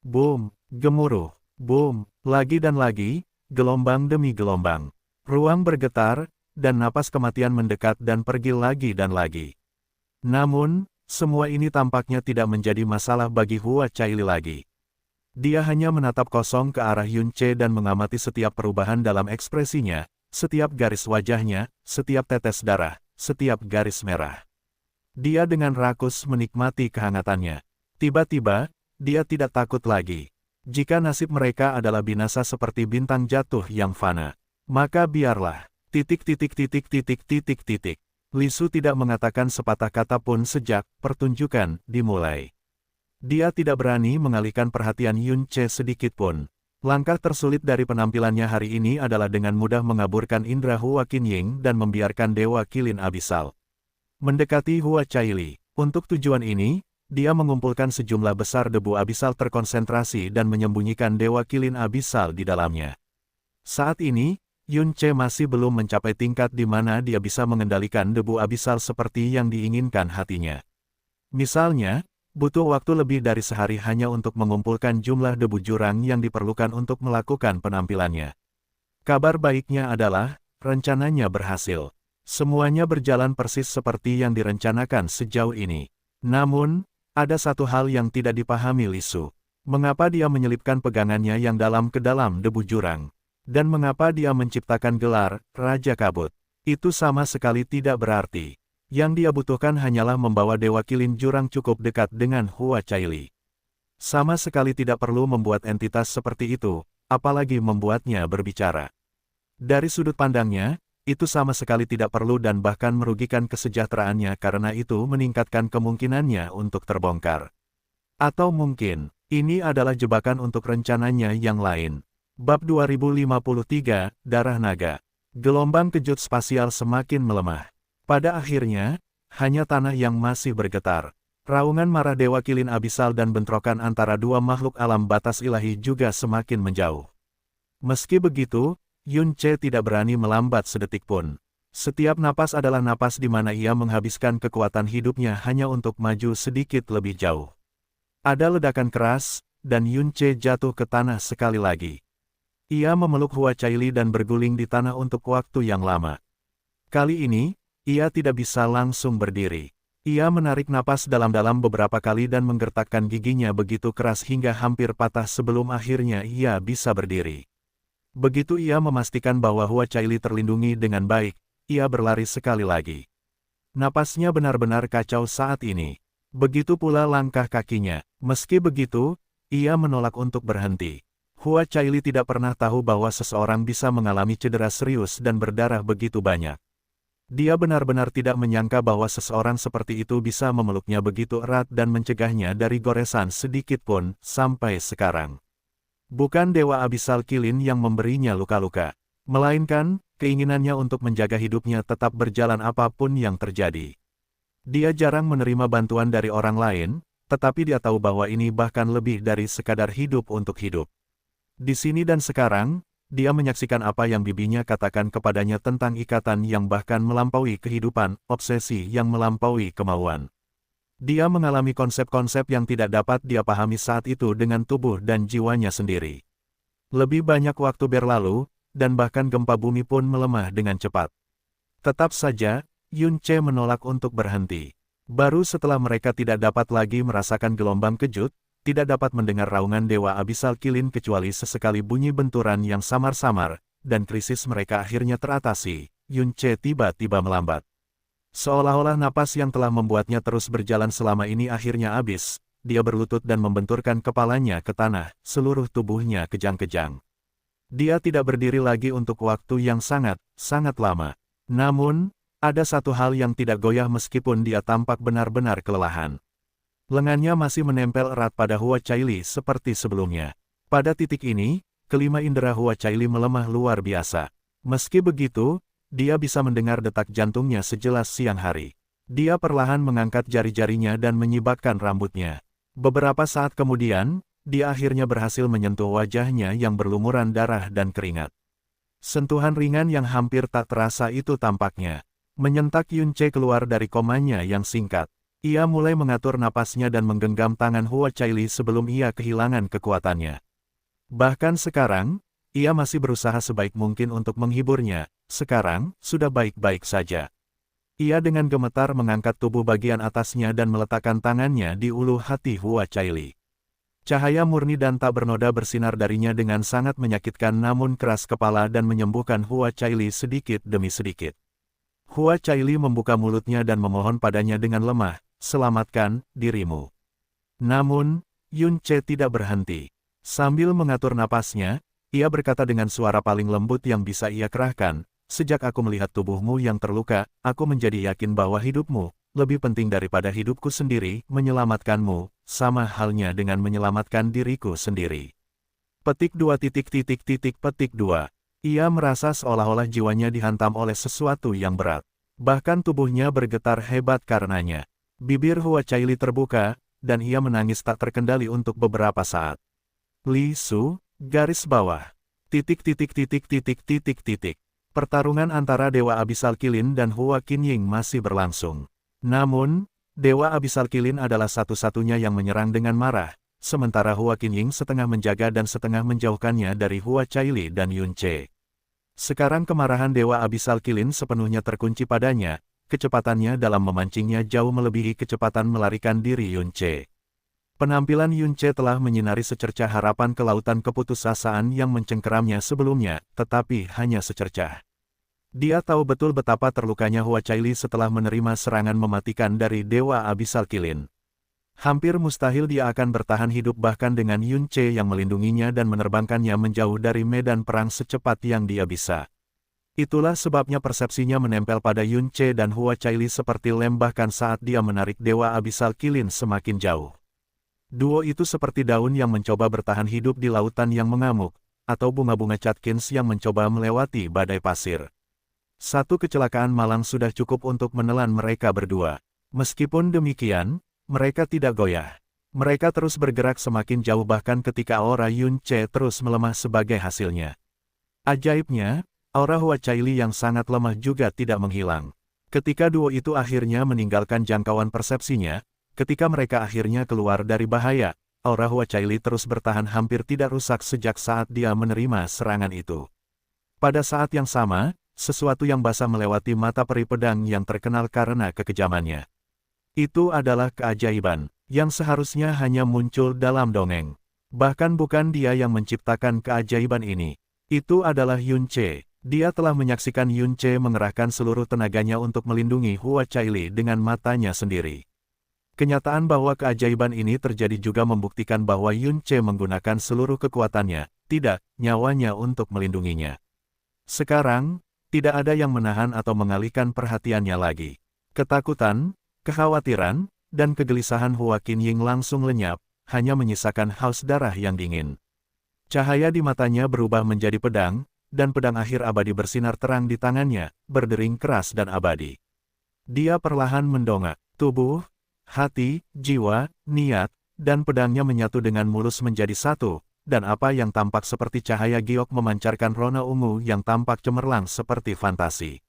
Boom, gemuruh, boom, lagi dan lagi, gelombang demi gelombang. Ruang bergetar, dan napas kematian mendekat dan pergi lagi dan lagi. Namun, semua ini tampaknya tidak menjadi masalah bagi Hua Caili lagi. Dia hanya menatap kosong ke arah Yun Ce dan mengamati setiap perubahan dalam ekspresinya, setiap garis wajahnya, setiap tetes darah, setiap garis merah. Dia dengan rakus menikmati kehangatannya. Tiba-tiba, dia tidak takut lagi. Jika nasib mereka adalah binasa seperti bintang jatuh yang fana, maka biarlah. Li Su tidak mengatakan sepatah kata pun sejak pertunjukan dimulai. Dia tidak berani mengalihkan perhatian Yun Ce sedikit pun. Langkah tersulit dari penampilannya hari ini adalah dengan mudah mengaburkan indera Hua Qinying dan membiarkan Dewa Kilin Abisal mendekati Hua Caili. Untuk tujuan ini, dia mengumpulkan sejumlah besar debu abisal terkonsentrasi dan menyembunyikan Dewa Kilin Abisal di dalamnya. Saat ini, Yun Ce masih belum mencapai tingkat di mana dia bisa mengendalikan debu abisal seperti yang diinginkan hatinya. Misalnya, butuh waktu lebih dari sehari hanya untuk mengumpulkan jumlah debu jurang yang diperlukan untuk melakukan penampilannya. Kabar baiknya adalah, rencananya berhasil. Semuanya berjalan persis seperti yang direncanakan sejauh ini. Namun, ada satu hal yang tidak dipahami Li Su. Mengapa dia menyelipkan pegangannya yang dalam ke dalam debu jurang? Dan mengapa dia menciptakan gelar Raja Kabut? Itu sama sekali tidak berarti. Yang dia butuhkan hanyalah membawa Dewa Kilin Jurang cukup dekat dengan Hua Caili. Sama sekali tidak perlu membuat entitas seperti itu, apalagi membuatnya berbicara. Dari sudut pandangnya, itu sama sekali tidak perlu dan bahkan merugikan kesejahteraannya karena itu meningkatkan kemungkinannya untuk terbongkar. Atau mungkin, ini adalah jebakan untuk rencananya yang lain. Bab 2053, Darah Naga. Gelombang kejut spasial semakin melemah. Pada akhirnya, hanya tanah yang masih bergetar. Raungan marah Dewa Kilin Abisal dan bentrokan antara dua makhluk alam batas ilahi juga semakin menjauh. Meski begitu, Yun Ce tidak berani melambat sedetik pun. Setiap napas adalah napas di mana ia menghabiskan kekuatan hidupnya hanya untuk maju sedikit lebih jauh. Ada ledakan keras, dan Yun Ce jatuh ke tanah sekali lagi. Ia memeluk Hua Caili dan berguling di tanah untuk waktu yang lama. Kali ini, ia tidak bisa langsung berdiri. Ia menarik napas dalam-dalam beberapa kali dan menggertakkan giginya begitu keras hingga hampir patah sebelum akhirnya ia bisa berdiri. Begitu ia memastikan bahwa Hua Caili terlindungi dengan baik, ia berlari sekali lagi. Napasnya benar-benar kacau saat ini. Begitu pula langkah kakinya. Meski begitu, ia menolak untuk berhenti. Hua Caili tidak pernah tahu bahwa seseorang bisa mengalami cedera serius dan berdarah begitu banyak. Dia benar-benar tidak menyangka bahwa seseorang seperti itu bisa memeluknya begitu erat dan mencegahnya dari goresan sedikit pun sampai sekarang. Bukan Dewa Abisal Qilin yang memberinya luka-luka, melainkan keinginannya untuk menjaga hidupnya tetap berjalan apapun yang terjadi. Dia jarang menerima bantuan dari orang lain, tetapi dia tahu bahwa ini bahkan lebih dari sekadar hidup untuk hidup. Di sini dan sekarang, dia menyaksikan apa yang bibinya katakan kepadanya tentang ikatan yang bahkan melampaui kehidupan, obsesi yang melampaui kemauan. Dia mengalami konsep-konsep yang tidak dapat dia pahami saat itu dengan tubuh dan jiwanya sendiri. Lebih banyak waktu berlalu, dan bahkan gempa bumi pun melemah dengan cepat. Tetap saja, Yun Ce menolak untuk berhenti. Baru setelah mereka tidak dapat lagi merasakan gelombang kejut, tidak dapat mendengar raungan Dewa Abisal Qilin kecuali sesekali bunyi benturan yang samar-samar, dan krisis mereka akhirnya teratasi, Yun Ce tiba-tiba melambat. Seolah-olah napas yang telah membuatnya terus berjalan selama ini akhirnya habis, dia berlutut dan membenturkan kepalanya ke tanah, seluruh tubuhnya kejang-kejang. Dia tidak berdiri lagi untuk waktu yang sangat lama. Namun, ada satu hal yang tidak goyah meskipun dia tampak benar-benar kelelahan. Lengannya masih menempel erat pada Hua Caili seperti sebelumnya. Pada titik ini, kelima indera Hua Caili melemah luar biasa. Meski begitu, dia bisa mendengar detak jantungnya sejelas siang hari. Dia perlahan mengangkat jari-jarinya dan menyibakkan rambutnya. Beberapa saat kemudian, dia akhirnya berhasil menyentuh wajahnya yang berlumuran darah dan keringat. Sentuhan ringan yang hampir tak terasa itu tampaknya menyentak Yun Ce keluar dari komanya yang singkat. Ia mulai mengatur napasnya dan menggenggam tangan Hua Caili sebelum ia kehilangan kekuatannya. Bahkan sekarang, ia masih berusaha sebaik mungkin untuk menghiburnya. Sekarang, sudah baik-baik saja. Ia dengan gemetar mengangkat tubuh bagian atasnya dan meletakkan tangannya di ulu hati Hua Caili. Cahaya murni dan tak bernoda bersinar darinya dengan sangat menyakitkan namun keras kepala dan menyembuhkan Hua Caili sedikit demi sedikit. Hua Caili membuka mulutnya dan memohon padanya dengan lemah, "Selamatkan dirimu." Namun, Yun Ce tidak berhenti. Sambil mengatur napasnya, ia berkata dengan suara paling lembut yang bisa ia kerahkan, "Sejak aku melihat tubuhmu yang terluka, aku menjadi yakin bahwa hidupmu lebih penting daripada hidupku sendiri. Menyelamatkanmu, sama halnya dengan menyelamatkan diriku sendiri." Petik 2. Ia merasa seolah-olah jiwanya dihantam oleh sesuatu yang berat. Bahkan tubuhnya bergetar hebat karenanya. Bibir Hua Caili terbuka, dan ia menangis tak terkendali untuk beberapa saat. Li Su, garis bawah. Pertarungan antara Dewa Abisal Qilin dan Hua Qinying masih berlangsung. Namun, Dewa Abisal Qilin adalah satu-satunya yang menyerang dengan marah, sementara Hua Qinying setengah menjaga dan setengah menjauhkannya dari Hua Caili dan Yun Ce. Sekarang kemarahan Dewa Abisal Qilin sepenuhnya terkunci padanya, kecepatannya dalam memancingnya jauh melebihi kecepatan melarikan diri Yun Ce. Penampilan Yun Ce telah menyinari secercah harapan kelautan keputusasaan yang mencengkeramnya sebelumnya, tetapi hanya secercah. Dia tahu betul betapa terlukanya Hua Caili setelah menerima serangan mematikan dari Dewa Abisal Qilin. Hampir mustahil dia akan bertahan hidup bahkan dengan Yun Ce yang melindunginya dan menerbangkannya menjauh dari medan perang secepat yang dia bisa. Itulah sebabnya persepsinya menempel pada Yun Ce dan Hua Caili seperti lem bahkan saat dia menarik Dewa Abisal Qilin semakin jauh. Duo itu seperti daun yang mencoba bertahan hidup di lautan yang mengamuk, atau bunga-bunga catkins yang mencoba melewati badai pasir. Satu kecelakaan malang sudah cukup untuk menelan mereka berdua. Meskipun demikian, mereka tidak goyah. Mereka terus bergerak semakin jauh bahkan ketika aura Yun Ce terus melemah sebagai hasilnya. Ajaibnya, aura Hua Caili yang sangat lemah juga tidak menghilang. Ketika duo itu akhirnya meninggalkan jangkauan persepsinya, ketika mereka akhirnya keluar dari bahaya, aura Hua Caili terus bertahan hampir tidak rusak sejak saat dia menerima serangan itu. Pada saat yang sama, sesuatu yang basah melewati mata peri pedang yang terkenal karena kekejamannya. Itu adalah keajaiban, yang seharusnya hanya muncul dalam dongeng. Bahkan bukan dia yang menciptakan keajaiban ini. Itu adalah Yunce. Dia telah menyaksikan Yunce mengerahkan seluruh tenaganya untuk melindungi Hua Caili dengan matanya sendiri. Kenyataan bahwa keajaiban ini terjadi juga membuktikan bahwa Yunce menggunakan seluruh kekuatannya, tidak nyawanya untuk melindunginya. Sekarang, tidak ada yang menahan atau mengalihkan perhatiannya lagi. Ketakutan, kekhawatiran, dan kegelisahan Hua Qinying langsung lenyap, hanya menyisakan haus darah yang dingin. Cahaya di matanya berubah menjadi pedang, dan pedang akhir abadi bersinar terang di tangannya, berdering keras dan abadi. Dia perlahan mendongak, tubuh, hati, jiwa, niat, dan pedangnya menyatu dengan mulus menjadi satu, dan apa yang tampak seperti cahaya giok memancarkan rona ungu yang tampak cemerlang seperti fantasi.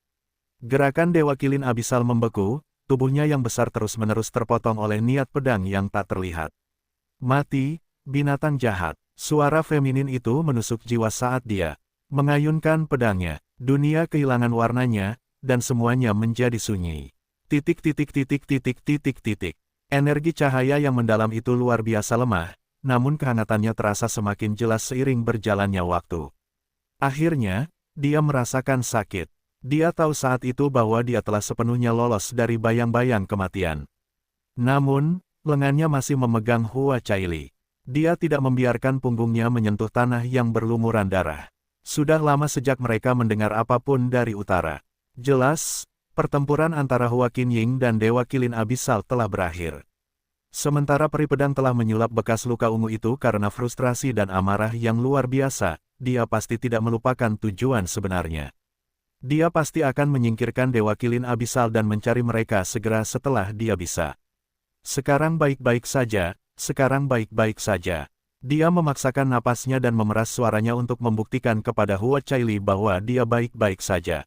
Gerakan Dewa Kilin Abisal membeku, tubuhnya yang besar terus-menerus terpotong oleh niat pedang yang tak terlihat. Mati, binatang jahat. Suara feminin itu menusuk jiwa saat dia mengayunkan pedangnya. Dunia kehilangan warnanya, dan semuanya menjadi sunyi. Energi cahaya yang mendalam itu luar biasa lemah, namun kehangatannya terasa semakin jelas seiring berjalannya waktu. Akhirnya, dia merasakan sakit. Dia tahu saat itu bahwa dia telah sepenuhnya lolos dari bayang-bayang kematian. Namun, lengannya masih memegang Hua Caili. Dia tidak membiarkan punggungnya menyentuh tanah yang berlumuran darah. Sudah lama sejak mereka mendengar apapun dari utara. Jelas, pertempuran antara Hua Qinying dan Dewa Kilin Abisal telah berakhir. Sementara peri pedang telah menyulap bekas luka ungu itu karena frustrasi dan amarah yang luar biasa, dia pasti tidak melupakan tujuan sebenarnya. Dia pasti akan menyingkirkan Dewa Kilin Abisal dan mencari mereka segera setelah dia bisa. Sekarang baik-baik saja, sekarang baik-baik saja. Dia memaksakan napasnya dan memeras suaranya untuk membuktikan kepada Hua Caili bahwa dia baik-baik saja.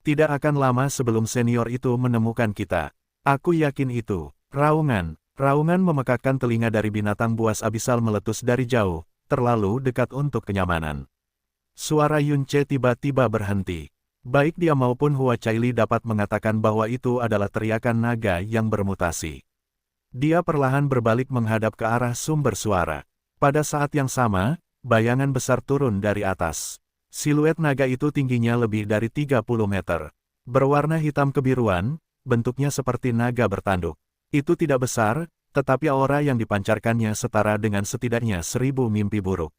Tidak akan lama sebelum senior itu menemukan kita. Aku yakin itu. Raungan memekakkan telinga dari binatang buas abisal meletus dari jauh, terlalu dekat untuk kenyamanan. Suara Yunce tiba-tiba berhenti. Baik dia maupun Hua Caili dapat mengatakan bahwa itu adalah teriakan naga yang bermutasi. Dia perlahan berbalik menghadap ke arah sumber suara. Pada saat yang sama, bayangan besar turun dari atas. Siluet naga itu tingginya lebih dari 30 meter. Berwarna hitam kebiruan, bentuknya seperti naga bertanduk. Itu tidak besar, tetapi aura yang dipancarkannya setara dengan setidaknya 1000 mimpi buruk.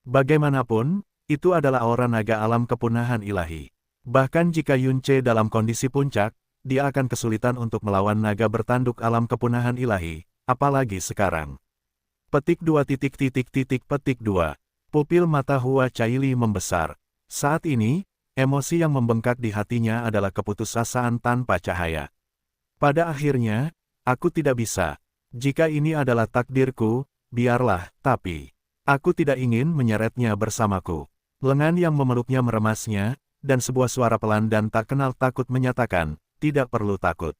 Bagaimanapun, itu adalah aura naga alam kepunahan ilahi. Bahkan jika Yunce dalam kondisi puncak, dia akan kesulitan untuk melawan naga bertanduk alam kepunahan ilahi, apalagi sekarang. Petik 2. Pupil mata Hua Caili membesar. Saat ini, emosi yang membengkak di hatinya adalah keputusasaan tanpa cahaya. Pada akhirnya, aku tidak bisa. Jika ini adalah takdirku, biarlah, tapi aku tidak ingin menyeretnya bersamaku. Lengan yang memeluknya meremasnya, dan sebuah suara pelan dan tak kenal takut menyatakan, tidak perlu takut.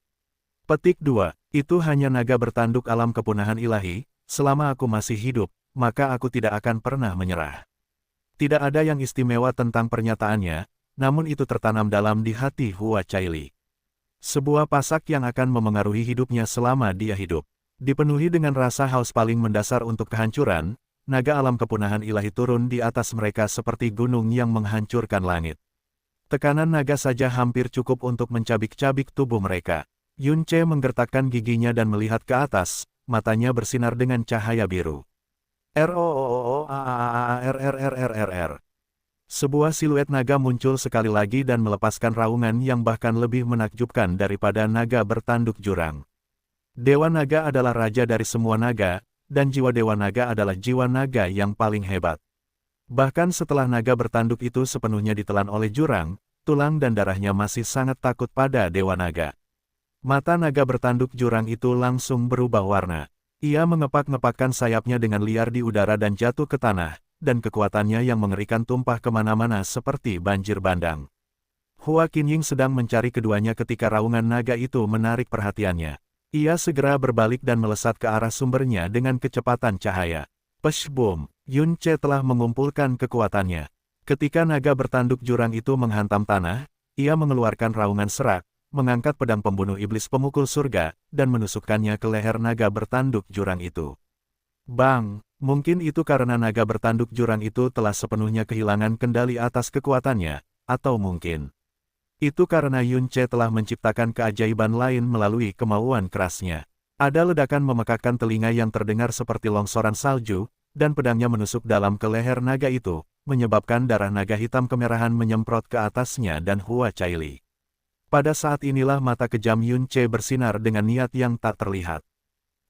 Petik 2. Itu hanya naga bertanduk alam kepunahan ilahi, selama aku masih hidup, maka aku tidak akan pernah menyerah. Tidak ada yang istimewa tentang pernyataannya, namun itu tertanam dalam di hati Hua Caili. Sebuah pasak yang akan memengaruhi hidupnya selama dia hidup. Dipenuhi dengan rasa haus paling mendasar untuk kehancuran, naga alam kepunahan ilahi turun di atas mereka seperti gunung yang menghancurkan langit. Tekanan naga saja hampir cukup untuk mencabik-cabik tubuh mereka. Yunce menggertakkan giginya dan melihat ke atas, matanya bersinar dengan cahaya biru. Sebuah siluet naga muncul sekali lagi dan melepaskan raungan yang bahkan lebih menakjubkan daripada naga bertanduk jurang. Dewa naga adalah raja dari semua naga, dan jiwa dewa naga adalah jiwa naga yang paling hebat. Bahkan setelah naga bertanduk itu sepenuhnya ditelan oleh jurang, tulang dan darahnya masih sangat takut pada dewa naga. Mata naga bertanduk jurang itu langsung berubah warna. Ia mengepak-ngepakkan sayapnya dengan liar di udara dan jatuh ke tanah, dan kekuatannya yang mengerikan tumpah kemana-mana seperti banjir bandang. Hua Qinying sedang mencari keduanya ketika raungan naga itu menarik perhatiannya. Ia segera berbalik dan melesat ke arah sumbernya dengan kecepatan cahaya. Pesh boom! Yunce telah mengumpulkan kekuatannya. Ketika naga bertanduk jurang itu menghantam tanah, ia mengeluarkan raungan serak, mengangkat pedang pembunuh iblis pemukul surga, dan menusukkannya ke leher naga bertanduk jurang itu. Bang! Mungkin itu karena naga bertanduk jurang itu telah sepenuhnya kehilangan kendali atas kekuatannya, atau mungkin itu karena Yun Ce telah menciptakan keajaiban lain melalui kemauan kerasnya. Ada ledakan memekakkan telinga yang terdengar seperti longsoran salju, dan pedangnya menusuk dalam ke leher naga itu, menyebabkan darah naga hitam kemerahan menyemprot ke atasnya dan Hua Caili. Pada saat inilah mata kejam Yun Ce bersinar dengan niat yang tak terlihat.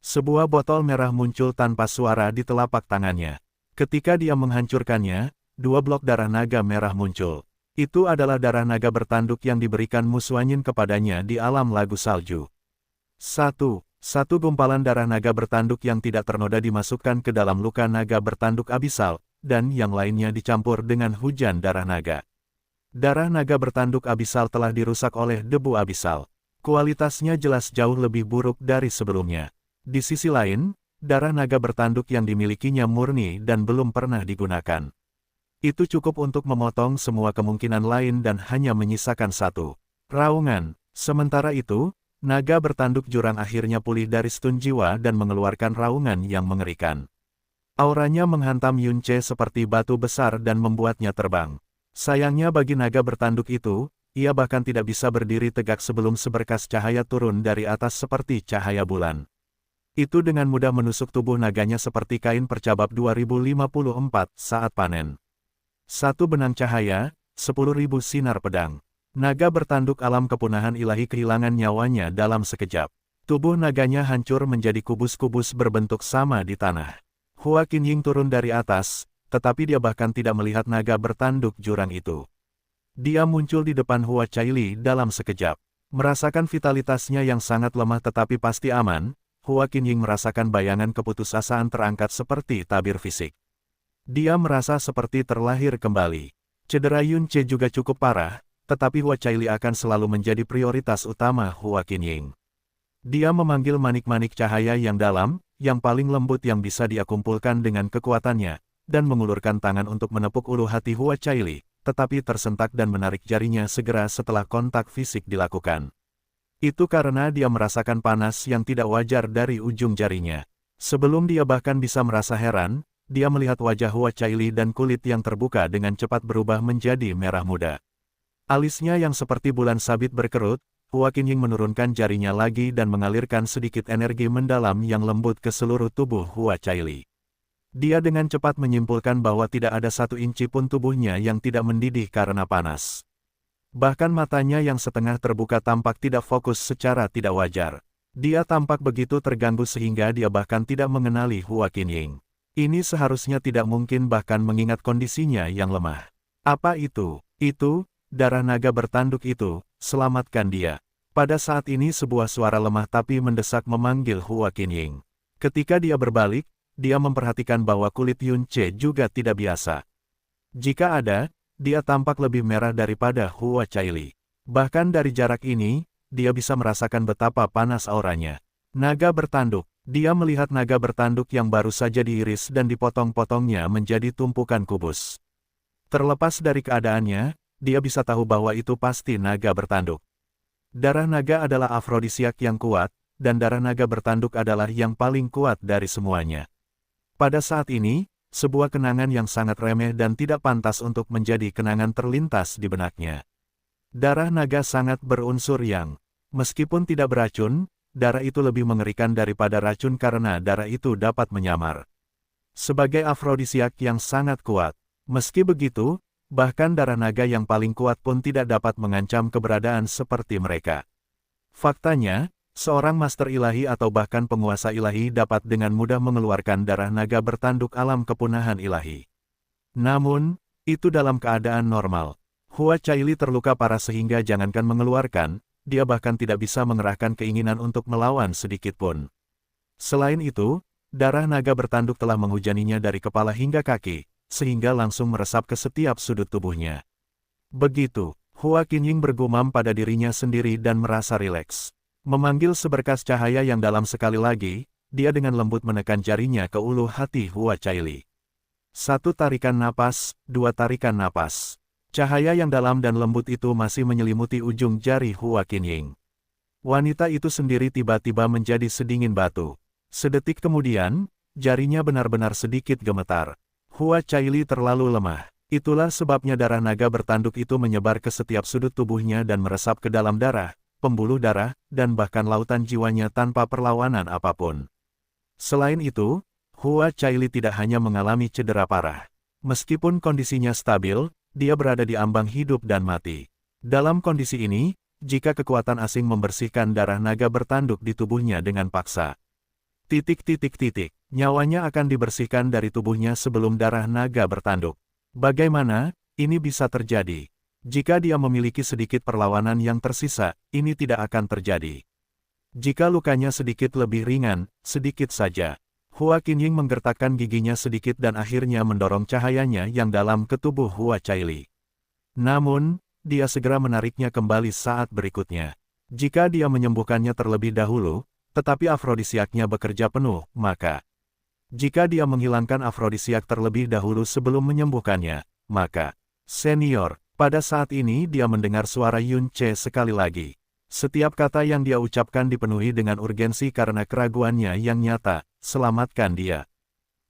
Sebuah botol merah muncul tanpa suara di telapak tangannya. Ketika dia menghancurkannya, 2 blok darah naga merah muncul. Itu adalah darah naga bertanduk yang diberikan Musuanyin kepadanya di alam lagu salju. Satu gumpalan darah naga bertanduk yang tidak ternoda dimasukkan ke dalam luka naga bertanduk abisal, dan yang lainnya dicampur dengan hujan darah naga. Darah naga bertanduk abisal telah dirusak oleh debu abisal. Kualitasnya jelas jauh lebih buruk dari sebelumnya. Di sisi lain, darah naga bertanduk yang dimilikinya murni dan belum pernah digunakan. Itu cukup untuk memotong semua kemungkinan lain dan hanya menyisakan satu raungan. Sementara itu, naga bertanduk jurang akhirnya pulih dari stun jiwa dan mengeluarkan raungan yang mengerikan. Auranya menghantam Yun Ce seperti batu besar dan membuatnya terbang. Sayangnya bagi naga bertanduk itu, ia bahkan tidak bisa berdiri tegak sebelum seberkas cahaya turun dari atas seperti cahaya bulan. Itu dengan mudah menusuk tubuh naganya seperti kain percabap 2054 saat panen. Satu benang cahaya, 10.000 sinar pedang. Naga bertanduk alam kepunahan ilahi kehilangan nyawanya dalam sekejap. Tubuh naganya hancur menjadi kubus-kubus berbentuk sama di tanah. Hua Qinying turun dari atas, tetapi dia bahkan tidak melihat naga bertanduk jurang itu. Dia muncul di depan Hua Caili dalam sekejap. Merasakan vitalitasnya yang sangat lemah tetapi pasti aman, Hua Qinying merasakan bayangan keputusasaan terangkat seperti tabir fisik. Dia merasa seperti terlahir kembali. Cedera Yun Ce juga cukup parah, tetapi Hua Caili akan selalu menjadi prioritas utama Hua Qinying. Dia memanggil manik-manik cahaya yang dalam, yang paling lembut yang bisa dia kumpulkan dengan kekuatannya, dan mengulurkan tangan untuk menepuk ulu hati Hua Caili, tetapi tersentak dan menarik jarinya segera setelah kontak fisik dilakukan. Itu karena dia merasakan panas yang tidak wajar dari ujung jarinya. Sebelum dia bahkan bisa merasa heran, dia melihat wajah Hua Caili dan kulit yang terbuka dengan cepat berubah menjadi merah muda. Alisnya yang seperti bulan sabit berkerut, Hua Qinying menurunkan jarinya lagi dan mengalirkan sedikit energi mendalam yang lembut ke seluruh tubuh Hua Caili. Dia dengan cepat menyimpulkan bahwa tidak ada 1 inci pun tubuhnya yang tidak mendidih karena panas. Bahkan matanya yang setengah terbuka tampak tidak fokus secara tidak wajar. Dia tampak begitu terganggu sehingga dia bahkan tidak mengenali Hua Qinying. Ini seharusnya tidak mungkin bahkan mengingat kondisinya yang lemah. Apa itu? Itu, darah naga bertanduk itu, selamatkan dia. Pada saat ini sebuah suara lemah tapi mendesak memanggil Hua Qinying. Ketika dia berbalik, dia memperhatikan bahwa kulit Yun Ce juga tidak biasa. Jika ada, dia tampak lebih merah daripada Hua Caili. Bahkan dari jarak ini, dia bisa merasakan betapa panas auranya. Naga bertanduk. Dia melihat naga bertanduk yang baru saja diiris dan dipotong-potongnya menjadi tumpukan kubus. Terlepas dari keadaannya, dia bisa tahu bahwa itu pasti naga bertanduk. Darah naga adalah afrodisiak yang kuat, dan darah naga bertanduk adalah yang paling kuat dari semuanya. Pada saat ini, sebuah kenangan yang sangat remeh dan tidak pantas untuk menjadi kenangan terlintas di benaknya. Darah naga sangat berunsur yang, meskipun tidak beracun, darah itu lebih mengerikan daripada racun karena darah itu dapat menyamar. Sebagai afrodisiak yang sangat kuat, meski begitu, bahkan darah naga yang paling kuat pun tidak dapat mengancam keberadaan seperti mereka. Faktanya, seorang master ilahi atau bahkan penguasa ilahi dapat dengan mudah mengeluarkan darah naga bertanduk alam kepunahan ilahi. Namun, itu dalam keadaan normal. Hua Caili terluka parah sehingga jangankan mengeluarkan, dia bahkan tidak bisa mengerahkan keinginan untuk melawan sedikit pun. Selain itu, darah naga bertanduk telah menghujaninya dari kepala hingga kaki, sehingga langsung meresap ke setiap sudut tubuhnya. Begitu, Hua Qinying bergumam pada dirinya sendiri dan merasa rileks. Memanggil seberkas cahaya yang dalam sekali lagi, dia dengan lembut menekan jarinya ke ulu hati Hua Caili. 1 tarikan napas, 2 tarikan napas. Cahaya yang dalam dan lembut itu masih menyelimuti ujung jari Hua Qinying. Wanita itu sendiri tiba-tiba menjadi sedingin batu. Sedetik kemudian, jarinya benar-benar sedikit gemetar. Hua Caili terlalu lemah. Itulah sebabnya darah naga bertanduk itu menyebar ke setiap sudut tubuhnya dan meresap ke dalam darah, pembuluh darah, dan bahkan lautan jiwanya tanpa perlawanan apapun. Selain itu, Hua Caili tidak hanya mengalami cedera parah. Meskipun kondisinya stabil, dia berada di ambang hidup dan mati. Dalam kondisi ini, jika kekuatan asing membersihkan darah naga bertanduk di tubuhnya dengan paksa, nyawanya akan dibersihkan dari tubuhnya sebelum darah naga bertanduk. Bagaimana ini bisa terjadi? Jika dia memiliki sedikit perlawanan yang tersisa, ini tidak akan terjadi. Jika lukanya sedikit lebih ringan, sedikit saja. Hua Qinying menggertakkan giginya sedikit dan akhirnya mendorong cahayanya yang dalam ke tubuh Hua Caili. Namun, dia segera menariknya kembali saat berikutnya. Jika dia menyembuhkannya terlebih dahulu, tetapi afrodisiaknya bekerja penuh, maka jika dia menghilangkan afrodisiak terlebih dahulu sebelum menyembuhkannya, maka senior, pada saat ini dia mendengar suara Yun Ce sekali lagi. Setiap kata yang dia ucapkan dipenuhi dengan urgensi karena keraguannya yang nyata, selamatkan dia.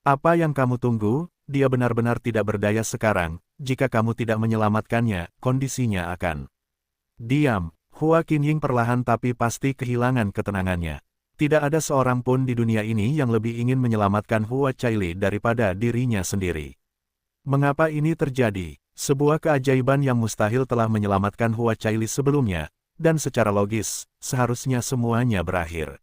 Apa yang kamu tunggu? Dia benar-benar tidak berdaya sekarang, jika kamu tidak menyelamatkannya, kondisinya akan diam. Hua Qinying perlahan tapi pasti kehilangan ketenangannya. Tidak ada seorang pun di dunia ini yang lebih ingin menyelamatkan Hua Caili daripada dirinya sendiri. Mengapa ini terjadi? Sebuah keajaiban yang mustahil telah menyelamatkan Hua Caili sebelumnya, dan secara logis, seharusnya semuanya berakhir.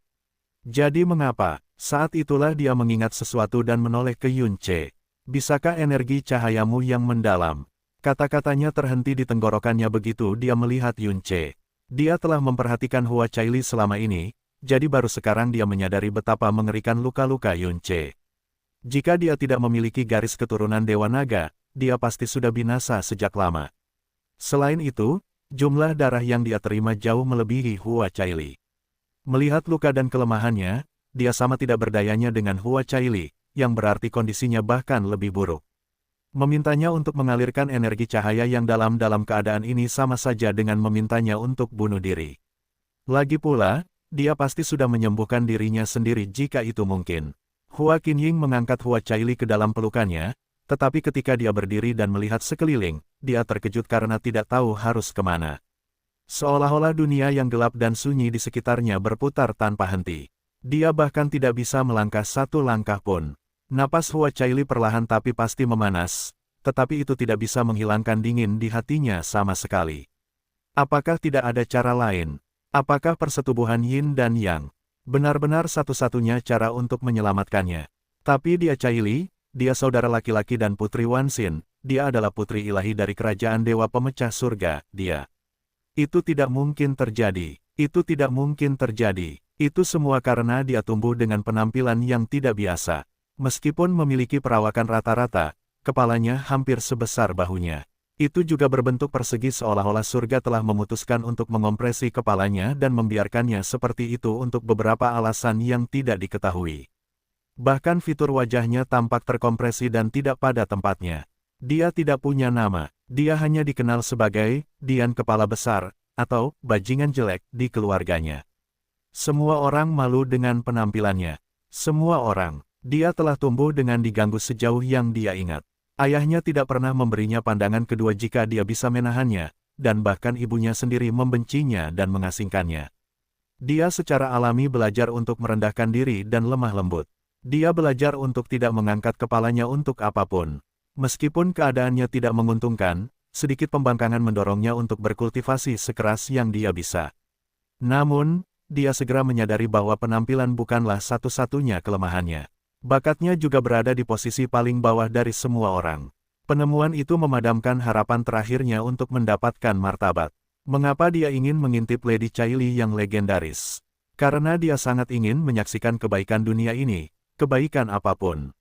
Jadi mengapa? Saat itulah dia mengingat sesuatu dan menoleh ke Yun Ce. Bisakah energi cahayamu yang mendalam? Kata-katanya terhenti di tenggorokannya begitu dia melihat Yun Ce. Dia telah memperhatikan Hua Caili selama ini, jadi baru sekarang dia menyadari betapa mengerikan luka-luka Yun Ce. Jika dia tidak memiliki garis keturunan Dewa Naga, dia pasti sudah binasa sejak lama. Selain itu, jumlah darah yang dia terima jauh melebihi Hua Caili. Melihat luka dan kelemahannya, dia sama tidak berdayanya dengan Hua Caili, yang berarti kondisinya bahkan lebih buruk. Memintanya untuk mengalirkan energi cahaya yang dalam keadaan ini sama saja dengan memintanya untuk bunuh diri. Lagi pula, dia pasti sudah menyembuhkan dirinya sendiri jika itu mungkin. Hua Qinying mengangkat Hua Caili ke dalam pelukannya, tetapi ketika dia berdiri dan melihat sekeliling, dia terkejut karena tidak tahu harus kemana. Seolah-olah dunia yang gelap dan sunyi di sekitarnya berputar tanpa henti. Dia bahkan tidak bisa melangkah satu langkah pun. Napas Hua Caili perlahan tapi pasti memanas, tetapi itu tidak bisa menghilangkan dingin di hatinya sama sekali. Apakah tidak ada cara lain? Apakah persetubuhan Yin dan Yang benar-benar satu-satunya cara untuk menyelamatkannya? Tapi dia Caili, dia saudara laki-laki dan putri Wan Xin, dia adalah putri ilahi dari kerajaan dewa pemecah surga, dia. Itu tidak mungkin terjadi. Itu tidak mungkin terjadi. Itu semua karena dia tumbuh dengan penampilan yang tidak biasa. Meskipun memiliki perawakan rata-rata, kepalanya hampir sebesar bahunya. Itu juga berbentuk persegi seolah-olah surga telah memutuskan untuk mengompresi kepalanya dan membiarkannya seperti itu untuk beberapa alasan yang tidak diketahui. Bahkan fitur wajahnya tampak terkompresi dan tidak pada tempatnya. Dia tidak punya nama, dia hanya dikenal sebagai Dian Kepala Besar, atau bajingan jelek di keluarganya. Semua orang malu dengan penampilannya. Semua orang. Dia telah tumbuh dengan diganggu sejauh yang dia ingat. Ayahnya tidak pernah memberinya pandangan kedua jika dia bisa menahannya, dan bahkan ibunya sendiri membencinya dan mengasingkannya. Dia secara alami belajar untuk merendahkan diri dan lemah lembut. Dia belajar untuk tidak mengangkat kepalanya untuk apapun. Meskipun keadaannya tidak menguntungkan, sedikit pembangkangan mendorongnya untuk berkultivasi sekeras yang dia bisa. Namun, dia segera menyadari bahwa penampilan bukanlah satu-satunya kelemahannya. Bakatnya juga berada di posisi paling bawah dari semua orang. Penemuan itu memadamkan harapan terakhirnya untuk mendapatkan martabat. Mengapa dia ingin mengintip Lady Caili yang legendaris? Karena dia sangat ingin menyaksikan kebaikan dunia ini, kebaikan apapun.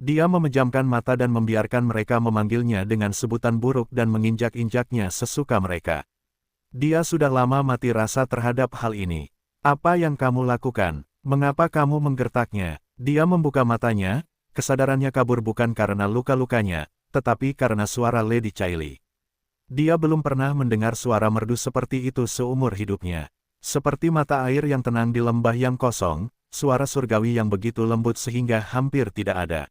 Dia memejamkan mata dan membiarkan mereka memanggilnya dengan sebutan buruk dan menginjak-injaknya sesuka mereka. Dia sudah lama mati rasa terhadap hal ini. Apa yang kamu lakukan? Mengapa kamu menggertaknya? Dia membuka matanya, kesadarannya kabur bukan karena luka-lukanya, tetapi karena suara Lady Caili. Dia belum pernah mendengar suara merdu seperti itu seumur hidupnya. Seperti mata air yang tenang di lembah yang kosong, suara surgawi yang begitu lembut sehingga hampir tidak ada.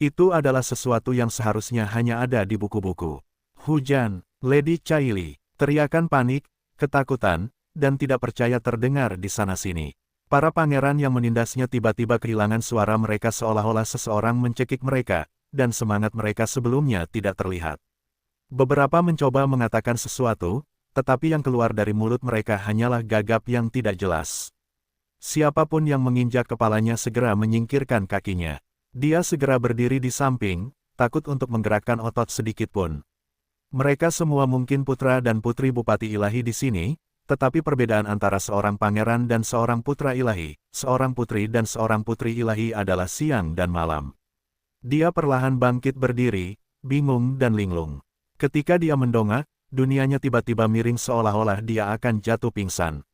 Itu adalah sesuatu yang seharusnya hanya ada di buku-buku. Hujan, Lady Caili, teriakan panik, ketakutan, dan tidak percaya terdengar di sana-sini. Para pangeran yang menindasnya tiba-tiba kehilangan suara mereka seolah-olah seseorang mencekik mereka, dan semangat mereka sebelumnya tidak terlihat. Beberapa mencoba mengatakan sesuatu, tetapi yang keluar dari mulut mereka hanyalah gagap yang tidak jelas. Siapapun yang menginjak kepalanya segera menyingkirkan kakinya. Dia segera berdiri di samping, takut untuk menggerakkan otot sedikit pun. Mereka semua mungkin putra dan putri Bupati Ilahi di sini, tetapi perbedaan antara seorang pangeran dan seorang putra ilahi, seorang putri dan seorang putri ilahi adalah siang dan malam. Dia perlahan bangkit berdiri, bingung dan linglung. Ketika dia mendongak, dunianya tiba-tiba miring seolah-olah dia akan jatuh pingsan.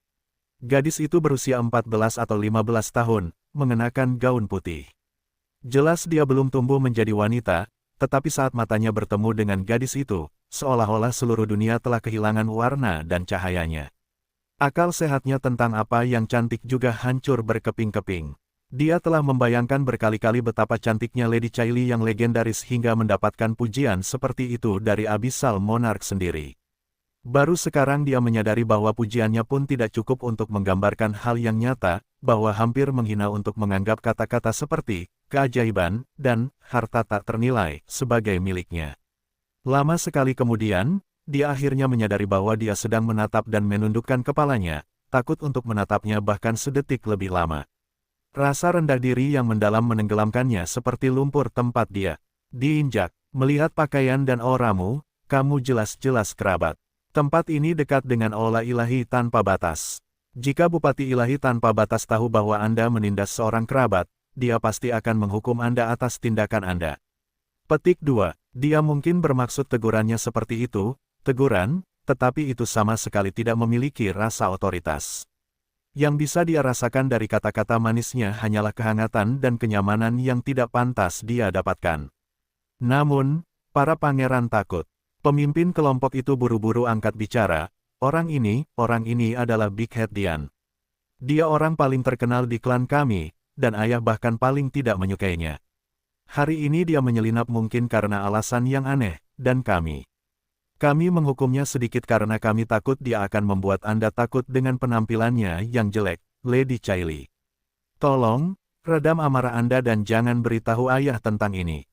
Gadis itu berusia 14 atau 15 tahun, mengenakan gaun putih. Jelas dia belum tumbuh menjadi wanita, tetapi saat matanya bertemu dengan gadis itu, seolah-olah seluruh dunia telah kehilangan warna dan cahayanya. Akal sehatnya tentang apa yang cantik juga hancur berkeping-keping. Dia telah membayangkan berkali-kali betapa cantiknya Lady Caili yang legendaris hingga mendapatkan pujian seperti itu dari Abyssal Monarch sendiri. Baru sekarang dia menyadari bahwa pujiannya pun tidak cukup untuk menggambarkan hal yang nyata, bahwa hampir menghina untuk menganggap kata-kata seperti keajaiban dan harta tak ternilai sebagai miliknya. Lama sekali kemudian, dia akhirnya menyadari bahwa dia sedang menatap dan menundukkan kepalanya, takut untuk menatapnya bahkan sedetik lebih lama. Rasa rendah diri yang mendalam menenggelamkannya seperti lumpur tempat dia diinjak. Melihat pakaian dan auramu, kamu jelas-jelas kerabat. Tempat ini dekat dengan Aula Ilahi tanpa batas. Jika Bupati Ilahi tanpa batas tahu bahwa Anda menindas seorang kerabat, dia pasti akan menghukum Anda atas tindakan Anda. Petik 2. Dia mungkin bermaksud tegurannya seperti itu, teguran, tetapi itu sama sekali tidak memiliki rasa otoritas. Yang bisa dia rasakan dari kata-kata manisnya hanyalah kehangatan dan kenyamanan yang tidak pantas dia dapatkan. Namun, para pangeran takut. Pemimpin kelompok itu buru-buru angkat bicara, orang ini adalah Big Head Dian. Dia orang paling terkenal di klan kami, dan ayah bahkan paling tidak menyukainya. Hari ini dia menyelinap mungkin karena alasan yang aneh, dan kami menghukumnya sedikit karena kami takut dia akan membuat Anda takut dengan penampilannya yang jelek, Lady Caili. Tolong, redam amarah Anda dan jangan beritahu ayah tentang ini.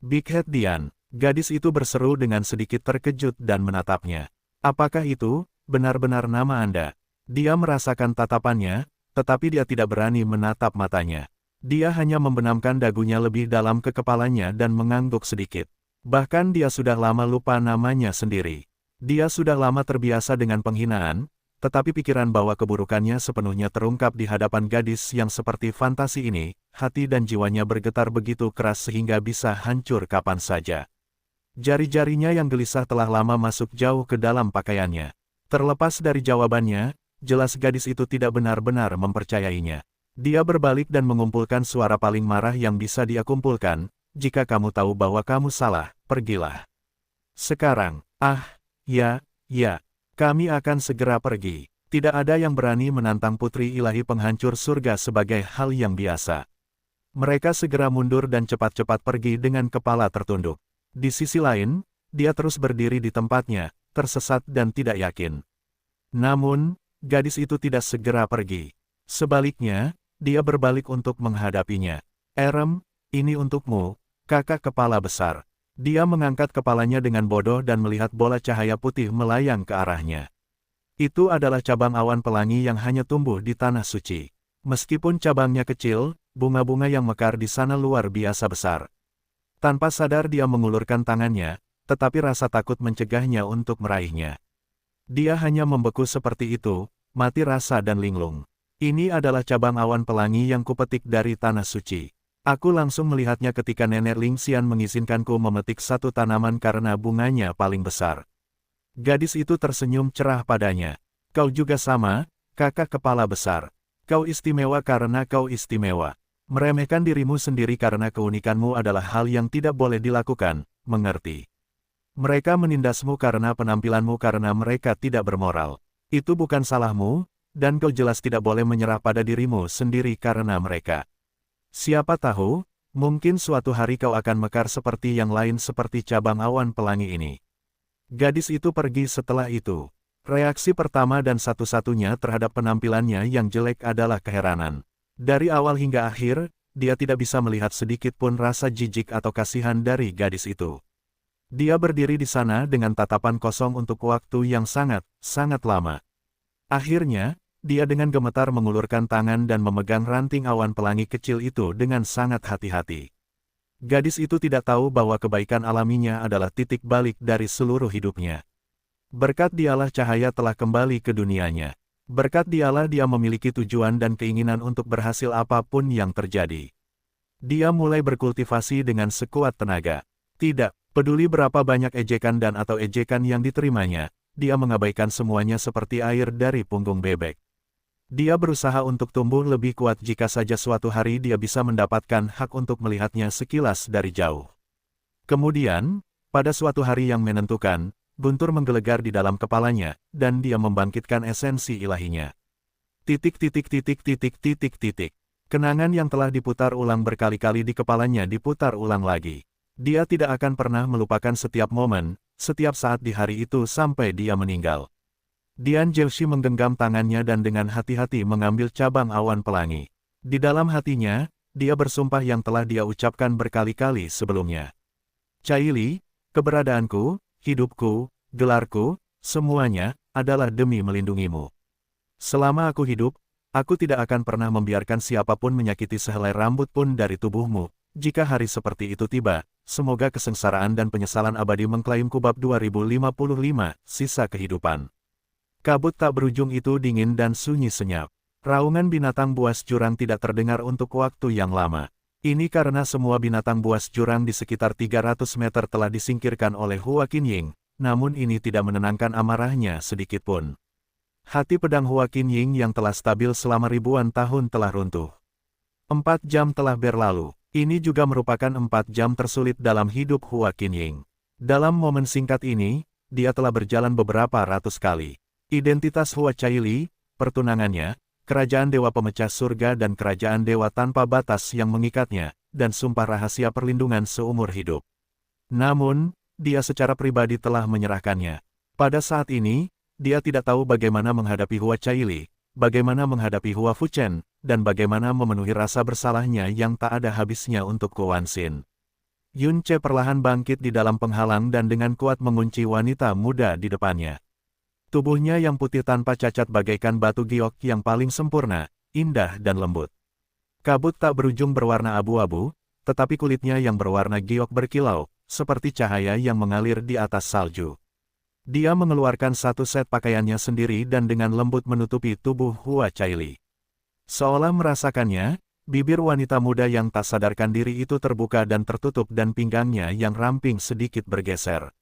Big Head Dian, gadis itu berseru dengan sedikit terkejut dan menatapnya. Apakah itu, benar-benar nama Anda? Dia merasakan tatapannya, tetapi dia tidak berani menatap matanya. Dia hanya membenamkan dagunya lebih dalam ke kepalanya dan mengangguk sedikit. Bahkan dia sudah lama lupa namanya sendiri. Dia sudah lama terbiasa dengan penghinaan, tetapi pikiran bahwa keburukannya sepenuhnya terungkap di hadapan gadis yang seperti fantasi ini, hati dan jiwanya bergetar begitu keras sehingga bisa hancur kapan saja. Jari-jarinya yang gelisah telah lama masuk jauh ke dalam pakaiannya. Terlepas dari jawabannya, jelas gadis itu tidak benar-benar mempercayainya. Dia berbalik dan mengumpulkan suara paling marah yang bisa dia kumpulkan. Jika kamu tahu bahwa kamu salah, pergilah. Sekarang, ya, kami akan segera pergi. Tidak ada yang berani menantang putri ilahi penghancur surga sebagai hal yang biasa. Mereka segera mundur dan cepat-cepat pergi dengan kepala tertunduk. Di sisi lain, dia terus berdiri di tempatnya, tersesat dan tidak yakin. Namun, gadis itu tidak segera pergi. Sebaliknya, dia berbalik untuk menghadapinya. Erem, ini untukmu, kakak kepala besar. Dia mengangkat kepalanya dengan bodoh dan melihat bola cahaya putih melayang ke arahnya. Itu adalah cabang awan pelangi yang hanya tumbuh di tanah suci. Meskipun cabangnya kecil, bunga-bunga yang mekar di sana luar biasa besar. Tanpa sadar dia mengulurkan tangannya, tetapi rasa takut mencegahnya untuk meraihnya. Dia hanya membeku seperti itu, mati rasa dan linglung. Ini adalah cabang awan pelangi yang kupetik dari tanah suci. Aku langsung melihatnya ketika Nenek Ling Xian mengizinkanku memetik satu tanaman karena bunganya paling besar. Gadis itu tersenyum cerah padanya. Kau juga sama, kakak kepala besar. Kau istimewa karena kau istimewa. Meremehkan dirimu sendiri karena keunikanmu adalah hal yang tidak boleh dilakukan, mengerti? Mereka menindasmu karena penampilanmu karena mereka tidak bermoral. Itu bukan salahmu, dan kau jelas tidak boleh menyerah pada dirimu sendiri karena mereka. Siapa tahu, mungkin suatu hari kau akan mekar seperti yang lain seperti cabang awan pelangi ini. Gadis itu pergi setelah itu. Reaksi pertama dan satu-satunya terhadap penampilannya yang jelek adalah keheranan. Dari awal hingga akhir, dia tidak bisa melihat sedikit pun rasa jijik atau kasihan dari gadis itu. Dia berdiri di sana dengan tatapan kosong untuk waktu yang sangat lama. Akhirnya, dia dengan gemetar mengulurkan tangan dan memegang ranting awan pelangi kecil itu dengan sangat hati-hati. Gadis itu tidak tahu bahwa kebaikan alaminya adalah titik balik dari seluruh hidupnya. Berkat dialah cahaya telah kembali ke dunianya. Berkat dialah dia memiliki tujuan dan keinginan untuk berhasil apapun yang terjadi. Dia mulai berkultivasi dengan sekuat tenaga. Tidak peduli berapa banyak ejekan dan atau ejekan yang diterimanya, dia mengabaikan semuanya seperti air dari punggung bebek. Dia berusaha untuk tumbuh lebih kuat jika saja suatu hari dia bisa mendapatkan hak untuk melihatnya sekilas dari jauh. Kemudian, pada suatu hari yang menentukan, guntur menggelegar di dalam kepalanya, dan dia membangkitkan esensi ilahinya. Kenangan yang telah diputar ulang berkali-kali di kepalanya diputar ulang lagi. Dia tidak akan pernah melupakan setiap momen, setiap saat di hari itu sampai dia meninggal. Dian Jelshi menggenggam tangannya dan dengan hati-hati mengambil cabang awan pelangi. Di dalam hatinya, dia bersumpah yang telah dia ucapkan berkali-kali sebelumnya. Caili, keberadaanku, hidupku, gelarku, semuanya, adalah demi melindungimu. Selama aku hidup, aku tidak akan pernah membiarkan siapapun menyakiti sehelai rambut pun dari tubuhmu. Jika hari seperti itu tiba, semoga kesengsaraan dan penyesalan abadi mengklaimku. Bab 2055, Sisa Kehidupan. Kabut tak berujung itu dingin dan sunyi senyap. Raungan binatang buas jurang tidak terdengar untuk waktu yang lama. Ini karena semua binatang buas jurang di sekitar 300 meter telah disingkirkan oleh Hua Qinying, namun ini tidak menenangkan amarahnya sedikitpun. Hati pedang Hua Qinying yang telah stabil selama ribuan tahun telah runtuh. 4 jam telah berlalu. Ini juga merupakan 4 jam tersulit dalam hidup Hua Qinying. Dalam momen singkat ini, dia telah berjalan beberapa ratus kali. Identitas Hua Caili, pertunangannya, kerajaan dewa pemecah surga dan kerajaan dewa tanpa batas yang mengikatnya, dan sumpah rahasia perlindungan seumur hidup. Namun, dia secara pribadi telah menyerahkannya. Pada saat ini, dia tidak tahu bagaimana menghadapi Hua Caili, bagaimana menghadapi Hua Fuchen, dan bagaimana memenuhi rasa bersalahnya yang tak ada habisnya untuk Kuan Xin. Yun Ce perlahan bangkit di dalam penghalang dan dengan kuat mengunci wanita muda di depannya. Tubuhnya yang putih tanpa cacat bagaikan batu giok yang paling sempurna, indah dan lembut. Kabut tak berujung berwarna abu-abu, tetapi kulitnya yang berwarna giok berkilau, seperti cahaya yang mengalir di atas salju. Dia mengeluarkan satu set pakaiannya sendiri dan dengan lembut menutupi tubuh Hua Caili. Seolah merasakannya, bibir wanita muda yang tak sadarkan diri itu terbuka dan tertutup dan pinggangnya yang ramping sedikit bergeser.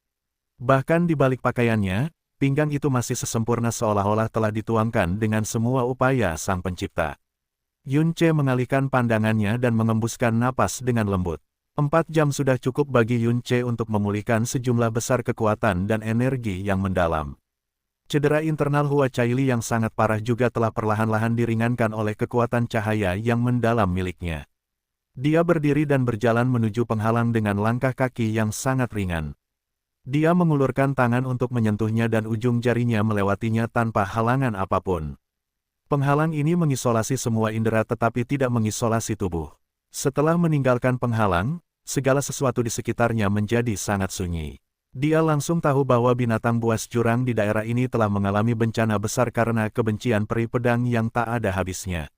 Bahkan di balik pakaiannya, pinggang itu masih sesempurna seolah-olah telah dituangkan dengan semua upaya Sang Pencipta. Yun Ce mengalihkan pandangannya dan mengembuskan napas dengan lembut. 4 jam sudah cukup bagi Yun Ce untuk memulihkan sejumlah besar kekuatan dan energi yang mendalam. Cedera internal Hua Caili yang sangat parah juga telah perlahan-lahan diringankan oleh kekuatan cahaya yang mendalam miliknya. Dia berdiri dan berjalan menuju penghalang dengan langkah kaki yang sangat ringan. Dia mengulurkan tangan untuk menyentuhnya dan ujung jarinya melewatinya tanpa halangan apapun. Penghalang ini mengisolasi semua indera tetapi tidak mengisolasi tubuh. Setelah meninggalkan penghalang, segala sesuatu di sekitarnya menjadi sangat sunyi. Dia langsung tahu bahwa binatang buas jurang di daerah ini telah mengalami bencana besar karena kebencian peri pedang yang tak ada habisnya.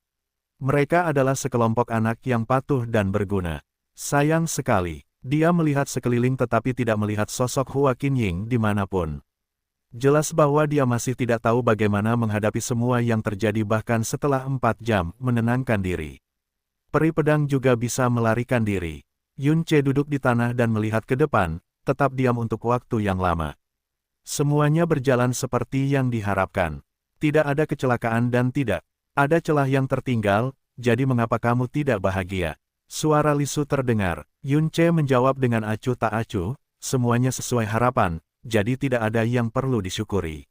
Mereka adalah sekelompok anak yang patuh dan berguna. Sayang sekali, dia melihat sekeliling tetapi tidak melihat sosok Hua Qinying dimanapun. Jelas bahwa dia masih tidak tahu bagaimana menghadapi semua yang terjadi bahkan setelah 4 jam menenangkan diri. Peri pedang juga bisa melarikan diri. Yun Ce duduk di tanah dan melihat ke depan, tetap diam untuk waktu yang lama. Semuanya berjalan seperti yang diharapkan. Tidak ada kecelakaan dan tidak ada celah yang tertinggal, jadi mengapa kamu tidak bahagia? Suara Lisu terdengar. Yun Ce menjawab dengan acuh tak acuh, semuanya sesuai harapan, jadi tidak ada yang perlu disyukuri.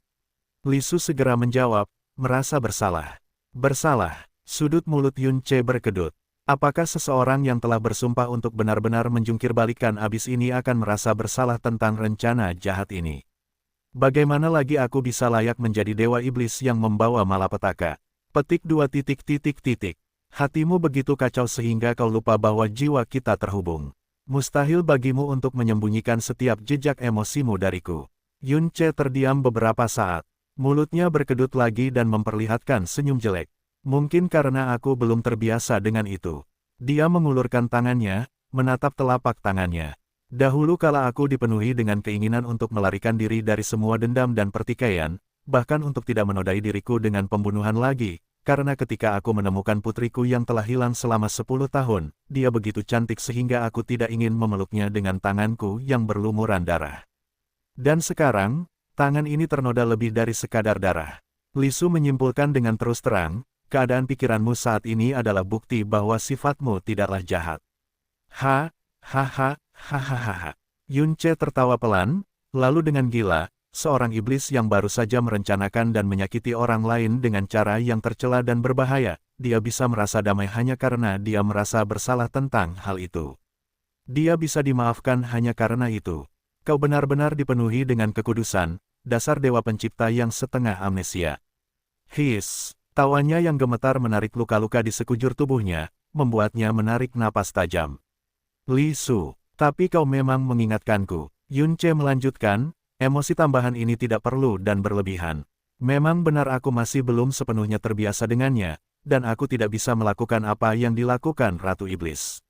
Li Su segera menjawab, merasa bersalah. Bersalah, sudut mulut Yun Ce berkedut. Apakah seseorang yang telah bersumpah untuk benar-benar menjungkir-balikan abis ini akan merasa bersalah tentang rencana jahat ini? Bagaimana lagi aku bisa layak menjadi dewa iblis yang membawa malapetaka? Petik 2. Hatimu begitu kacau sehingga kau lupa bahwa jiwa kita terhubung. Mustahil bagimu untuk menyembunyikan setiap jejak emosimu dariku. Yun Ce terdiam beberapa saat. Mulutnya berkedut lagi dan memperlihatkan senyum jelek. Mungkin karena aku belum terbiasa dengan itu. Dia mengulurkan tangannya, menatap telapak tangannya. Dahulu kala aku dipenuhi dengan keinginan untuk melarikan diri dari semua dendam dan pertikaian, bahkan untuk tidak menodai diriku dengan pembunuhan lagi, karena ketika aku menemukan putriku yang telah hilang selama 10 tahun, dia begitu cantik sehingga aku tidak ingin memeluknya dengan tanganku yang berlumuran darah. Dan sekarang, tangan ini ternoda lebih dari sekadar darah. Li Su menyimpulkan dengan terus terang, keadaan pikiranmu saat ini adalah bukti bahwa sifatmu tidaklah jahat. Hahaha. Yun Ce tertawa pelan, lalu dengan gila, seorang iblis yang baru saja merencanakan dan menyakiti orang lain dengan cara yang tercela dan berbahaya, dia bisa merasa damai hanya karena dia merasa bersalah tentang hal itu. Dia bisa dimaafkan hanya karena itu. Kau benar-benar dipenuhi dengan kekudusan, dasar dewa pencipta yang setengah amnesia. Tawanya yang gemetar menarik luka-luka di sekujur tubuhnya, membuatnya menarik napas tajam. Li Su, tapi kau memang mengingatkanku. Yun Ce melanjutkan, emosi tambahan ini tidak perlu dan berlebihan. Memang benar aku masih belum sepenuhnya terbiasa dengannya, dan aku tidak bisa melakukan apa yang dilakukan Ratu Iblis.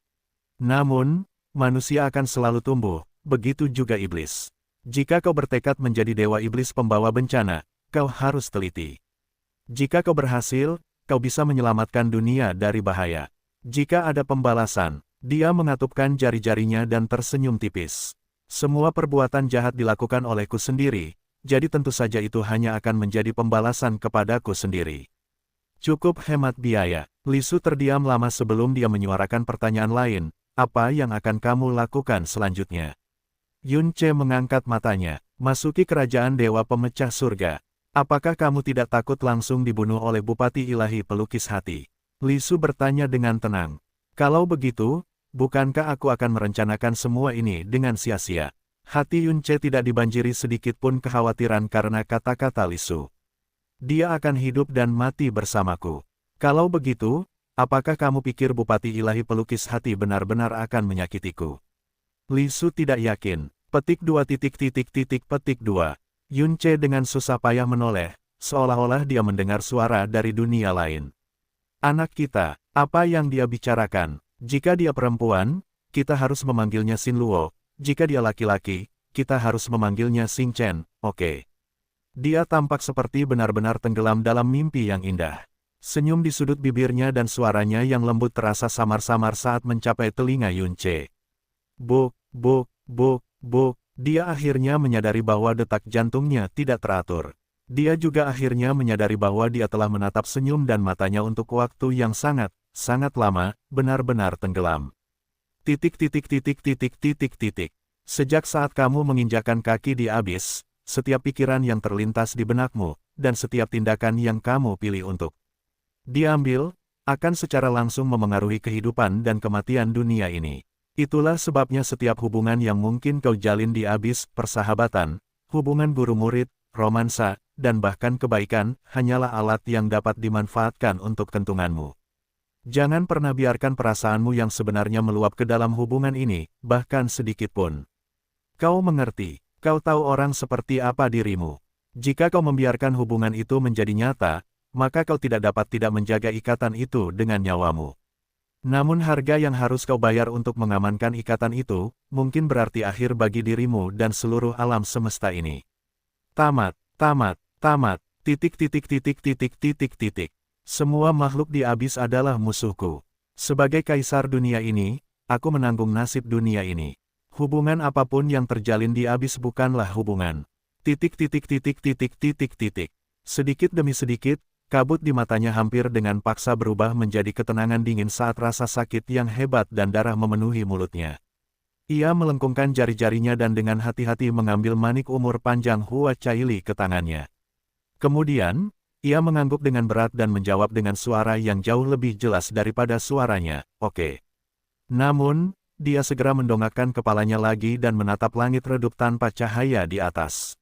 Namun, manusia akan selalu tumbuh, begitu juga iblis. Jika kau bertekad menjadi dewa iblis pembawa bencana, kau harus teliti. Jika kau berhasil, kau bisa menyelamatkan dunia dari bahaya. Jika ada pembalasan, dia mengatupkan jari-jarinya dan tersenyum tipis. Semua perbuatan jahat dilakukan olehku sendiri, jadi tentu saja itu hanya akan menjadi pembalasan kepadaku sendiri. Cukup hemat biaya. Li Su terdiam lama sebelum dia menyuarakan pertanyaan lain, apa yang akan kamu lakukan selanjutnya? Yun Ce mengangkat matanya, masuki kerajaan dewa pemecah surga. Apakah kamu tidak takut langsung dibunuh oleh Bupati Ilahi Pelukis Hati? Li Su bertanya dengan tenang. Kalau begitu, bukankah aku akan merencanakan semua ini dengan sia-sia? Hati Yun Ce tidak dibanjiri sedikit pun kekhawatiran karena kata-kata Li Su. Dia akan hidup dan mati bersamaku. Kalau begitu, apakah kamu pikir Bupati Ilahi Pelukis Hati benar-benar akan menyakitiku? Li Su tidak yakin. Petik 2. Yun Ce dengan susah payah menoleh, seolah-olah dia mendengar suara dari dunia lain. Anak kita, apa yang dia bicarakan? Jika dia perempuan, kita harus memanggilnya Xin Luo. Jika dia laki-laki, kita harus memanggilnya Xing Chen, oke. Dia tampak seperti benar-benar tenggelam dalam mimpi yang indah. Senyum di sudut bibirnya dan suaranya yang lembut terasa samar-samar saat mencapai telinga Yun Ce. Buk. Dia akhirnya menyadari bahwa detak jantungnya tidak teratur. Dia juga akhirnya menyadari bahwa dia telah menatap senyum dan matanya untuk waktu yang sangat lama, benar-benar tenggelam. Sejak saat kamu menginjakan kaki di abis, setiap pikiran yang terlintas di benakmu, dan setiap tindakan yang kamu pilih untuk diambil, akan secara langsung memengaruhi kehidupan dan kematian dunia ini. Itulah sebabnya setiap hubungan yang mungkin kau jalin di abis, persahabatan, hubungan guru-murid, romansa, dan bahkan kebaikan, hanyalah alat yang dapat dimanfaatkan untuk kentunganmu. Jangan pernah biarkan perasaanmu yang sebenarnya meluap ke dalam hubungan ini, bahkan sedikit pun. Kau mengerti, kau tahu orang seperti apa dirimu. Jika kau membiarkan hubungan itu menjadi nyata, maka kau tidak dapat tidak menjaga ikatan itu dengan nyawamu. Namun harga yang harus kau bayar untuk mengamankan ikatan itu, mungkin berarti akhir bagi dirimu dan seluruh alam semesta ini. Tamat. Semua makhluk di abis adalah musuhku. Sebagai kaisar dunia ini, aku menanggung nasib dunia ini. Hubungan apapun yang terjalin di abis bukanlah hubungan. Sedikit demi sedikit, kabut di matanya hampir dengan paksa berubah menjadi ketenangan dingin saat rasa sakit yang hebat dan darah memenuhi mulutnya. Ia melengkungkan jari-jarinya dan dengan hati-hati mengambil manik umur panjang Hua Caili ke tangannya. Kemudian, ia mengangguk dengan berat dan menjawab dengan suara yang jauh lebih jelas daripada suaranya, "Oke." Namun, dia segera mendongakkan kepalanya lagi dan menatap langit redup tanpa cahaya di atas.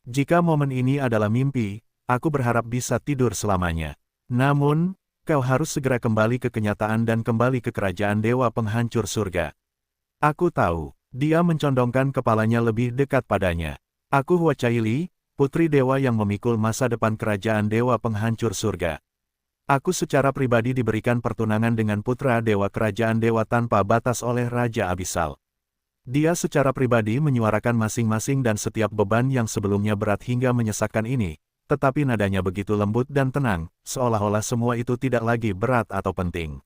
Jika momen ini adalah mimpi, aku berharap bisa tidur selamanya. Namun, kau harus segera kembali ke kenyataan dan kembali ke kerajaan dewa penghancur surga. Aku tahu, dia mencondongkan kepalanya lebih dekat padanya. Aku Hua Caili, putri dewa yang memikul masa depan kerajaan dewa penghancur surga. Aku secara pribadi diberikan pertunangan dengan putra dewa kerajaan dewa tanpa batas oleh Raja Abisal. Dia secara pribadi menyuarakan masing-masing dan setiap beban yang sebelumnya berat hingga menyesakkan ini, tetapi nadanya begitu lembut dan tenang, seolah-olah semua itu tidak lagi berat atau penting.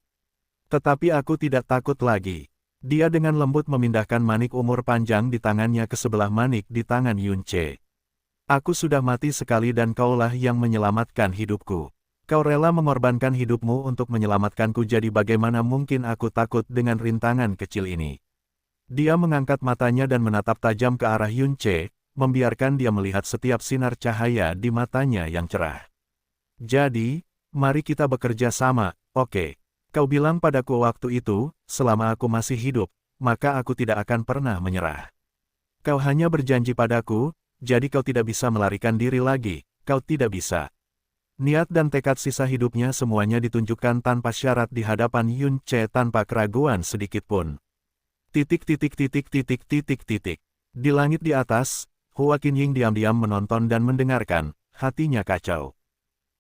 Tetapi aku tidak takut lagi. Dia dengan lembut memindahkan manik umur panjang di tangannya ke sebelah manik di tangan Yunce. Aku sudah mati sekali dan kaulah yang menyelamatkan hidupku. Kau rela mengorbankan hidupmu untuk menyelamatkanku, jadi bagaimana mungkin aku takut dengan rintangan kecil ini. Dia mengangkat matanya dan menatap tajam ke arah Yunce, membiarkan dia melihat setiap sinar cahaya di matanya yang cerah. Jadi, mari kita bekerja sama, oke? Kau bilang padaku waktu itu, selama aku masih hidup, maka aku tidak akan pernah menyerah. Kau hanya berjanji padaku, jadi kau tidak bisa melarikan diri lagi, kau tidak bisa. Niat dan tekad sisa hidupnya semuanya ditunjukkan tanpa syarat di hadapan Yunce tanpa keraguan sedikitpun. Di langit di atas, Hua Qinying diam-diam menonton dan mendengarkan, hatinya kacau.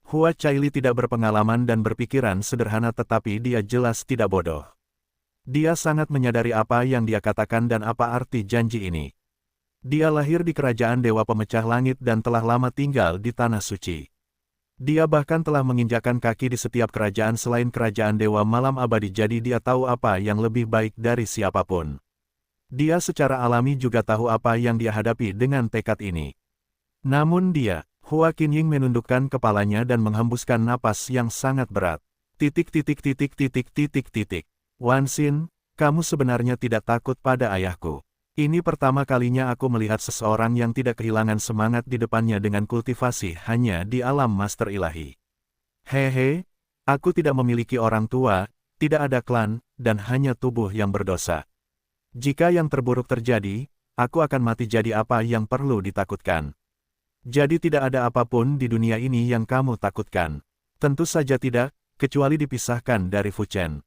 Hua Caili tidak berpengalaman dan berpikiran sederhana, tetapi dia jelas tidak bodoh. Dia sangat menyadari apa yang dia katakan dan apa arti janji ini. Dia lahir di kerajaan dewa pemecah langit dan telah lama tinggal di tanah suci. Dia bahkan telah menginjakkan kaki di setiap kerajaan selain kerajaan dewa malam abadi, jadi dia tahu apa yang lebih baik dari siapapun. Dia secara alami juga tahu apa yang dia hadapi dengan tekad ini. Namun dia, Hua Qinying, menundukkan kepalanya dan menghembuskan napas yang sangat berat. Wan Xin, kamu sebenarnya tidak takut pada ayahku. Ini pertama kalinya aku melihat seseorang yang tidak kehilangan semangat di depannya dengan kultivasi hanya di alam master ilahi. Hehe, aku tidak memiliki orang tua, tidak ada klan, dan hanya tubuh yang berdosa. Jika yang terburuk terjadi, aku akan mati, jadi apa yang perlu ditakutkan? Jadi tidak ada apapun di dunia ini yang kamu takutkan. Tentu saja tidak, kecuali dipisahkan dari Fu Chen.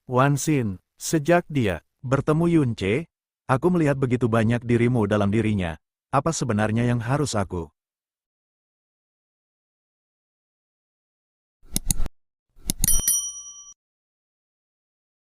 Wan Xin, sejak dia bertemu Yunce, aku melihat begitu banyak dirimu dalam dirinya. Apa sebenarnya yang harus aku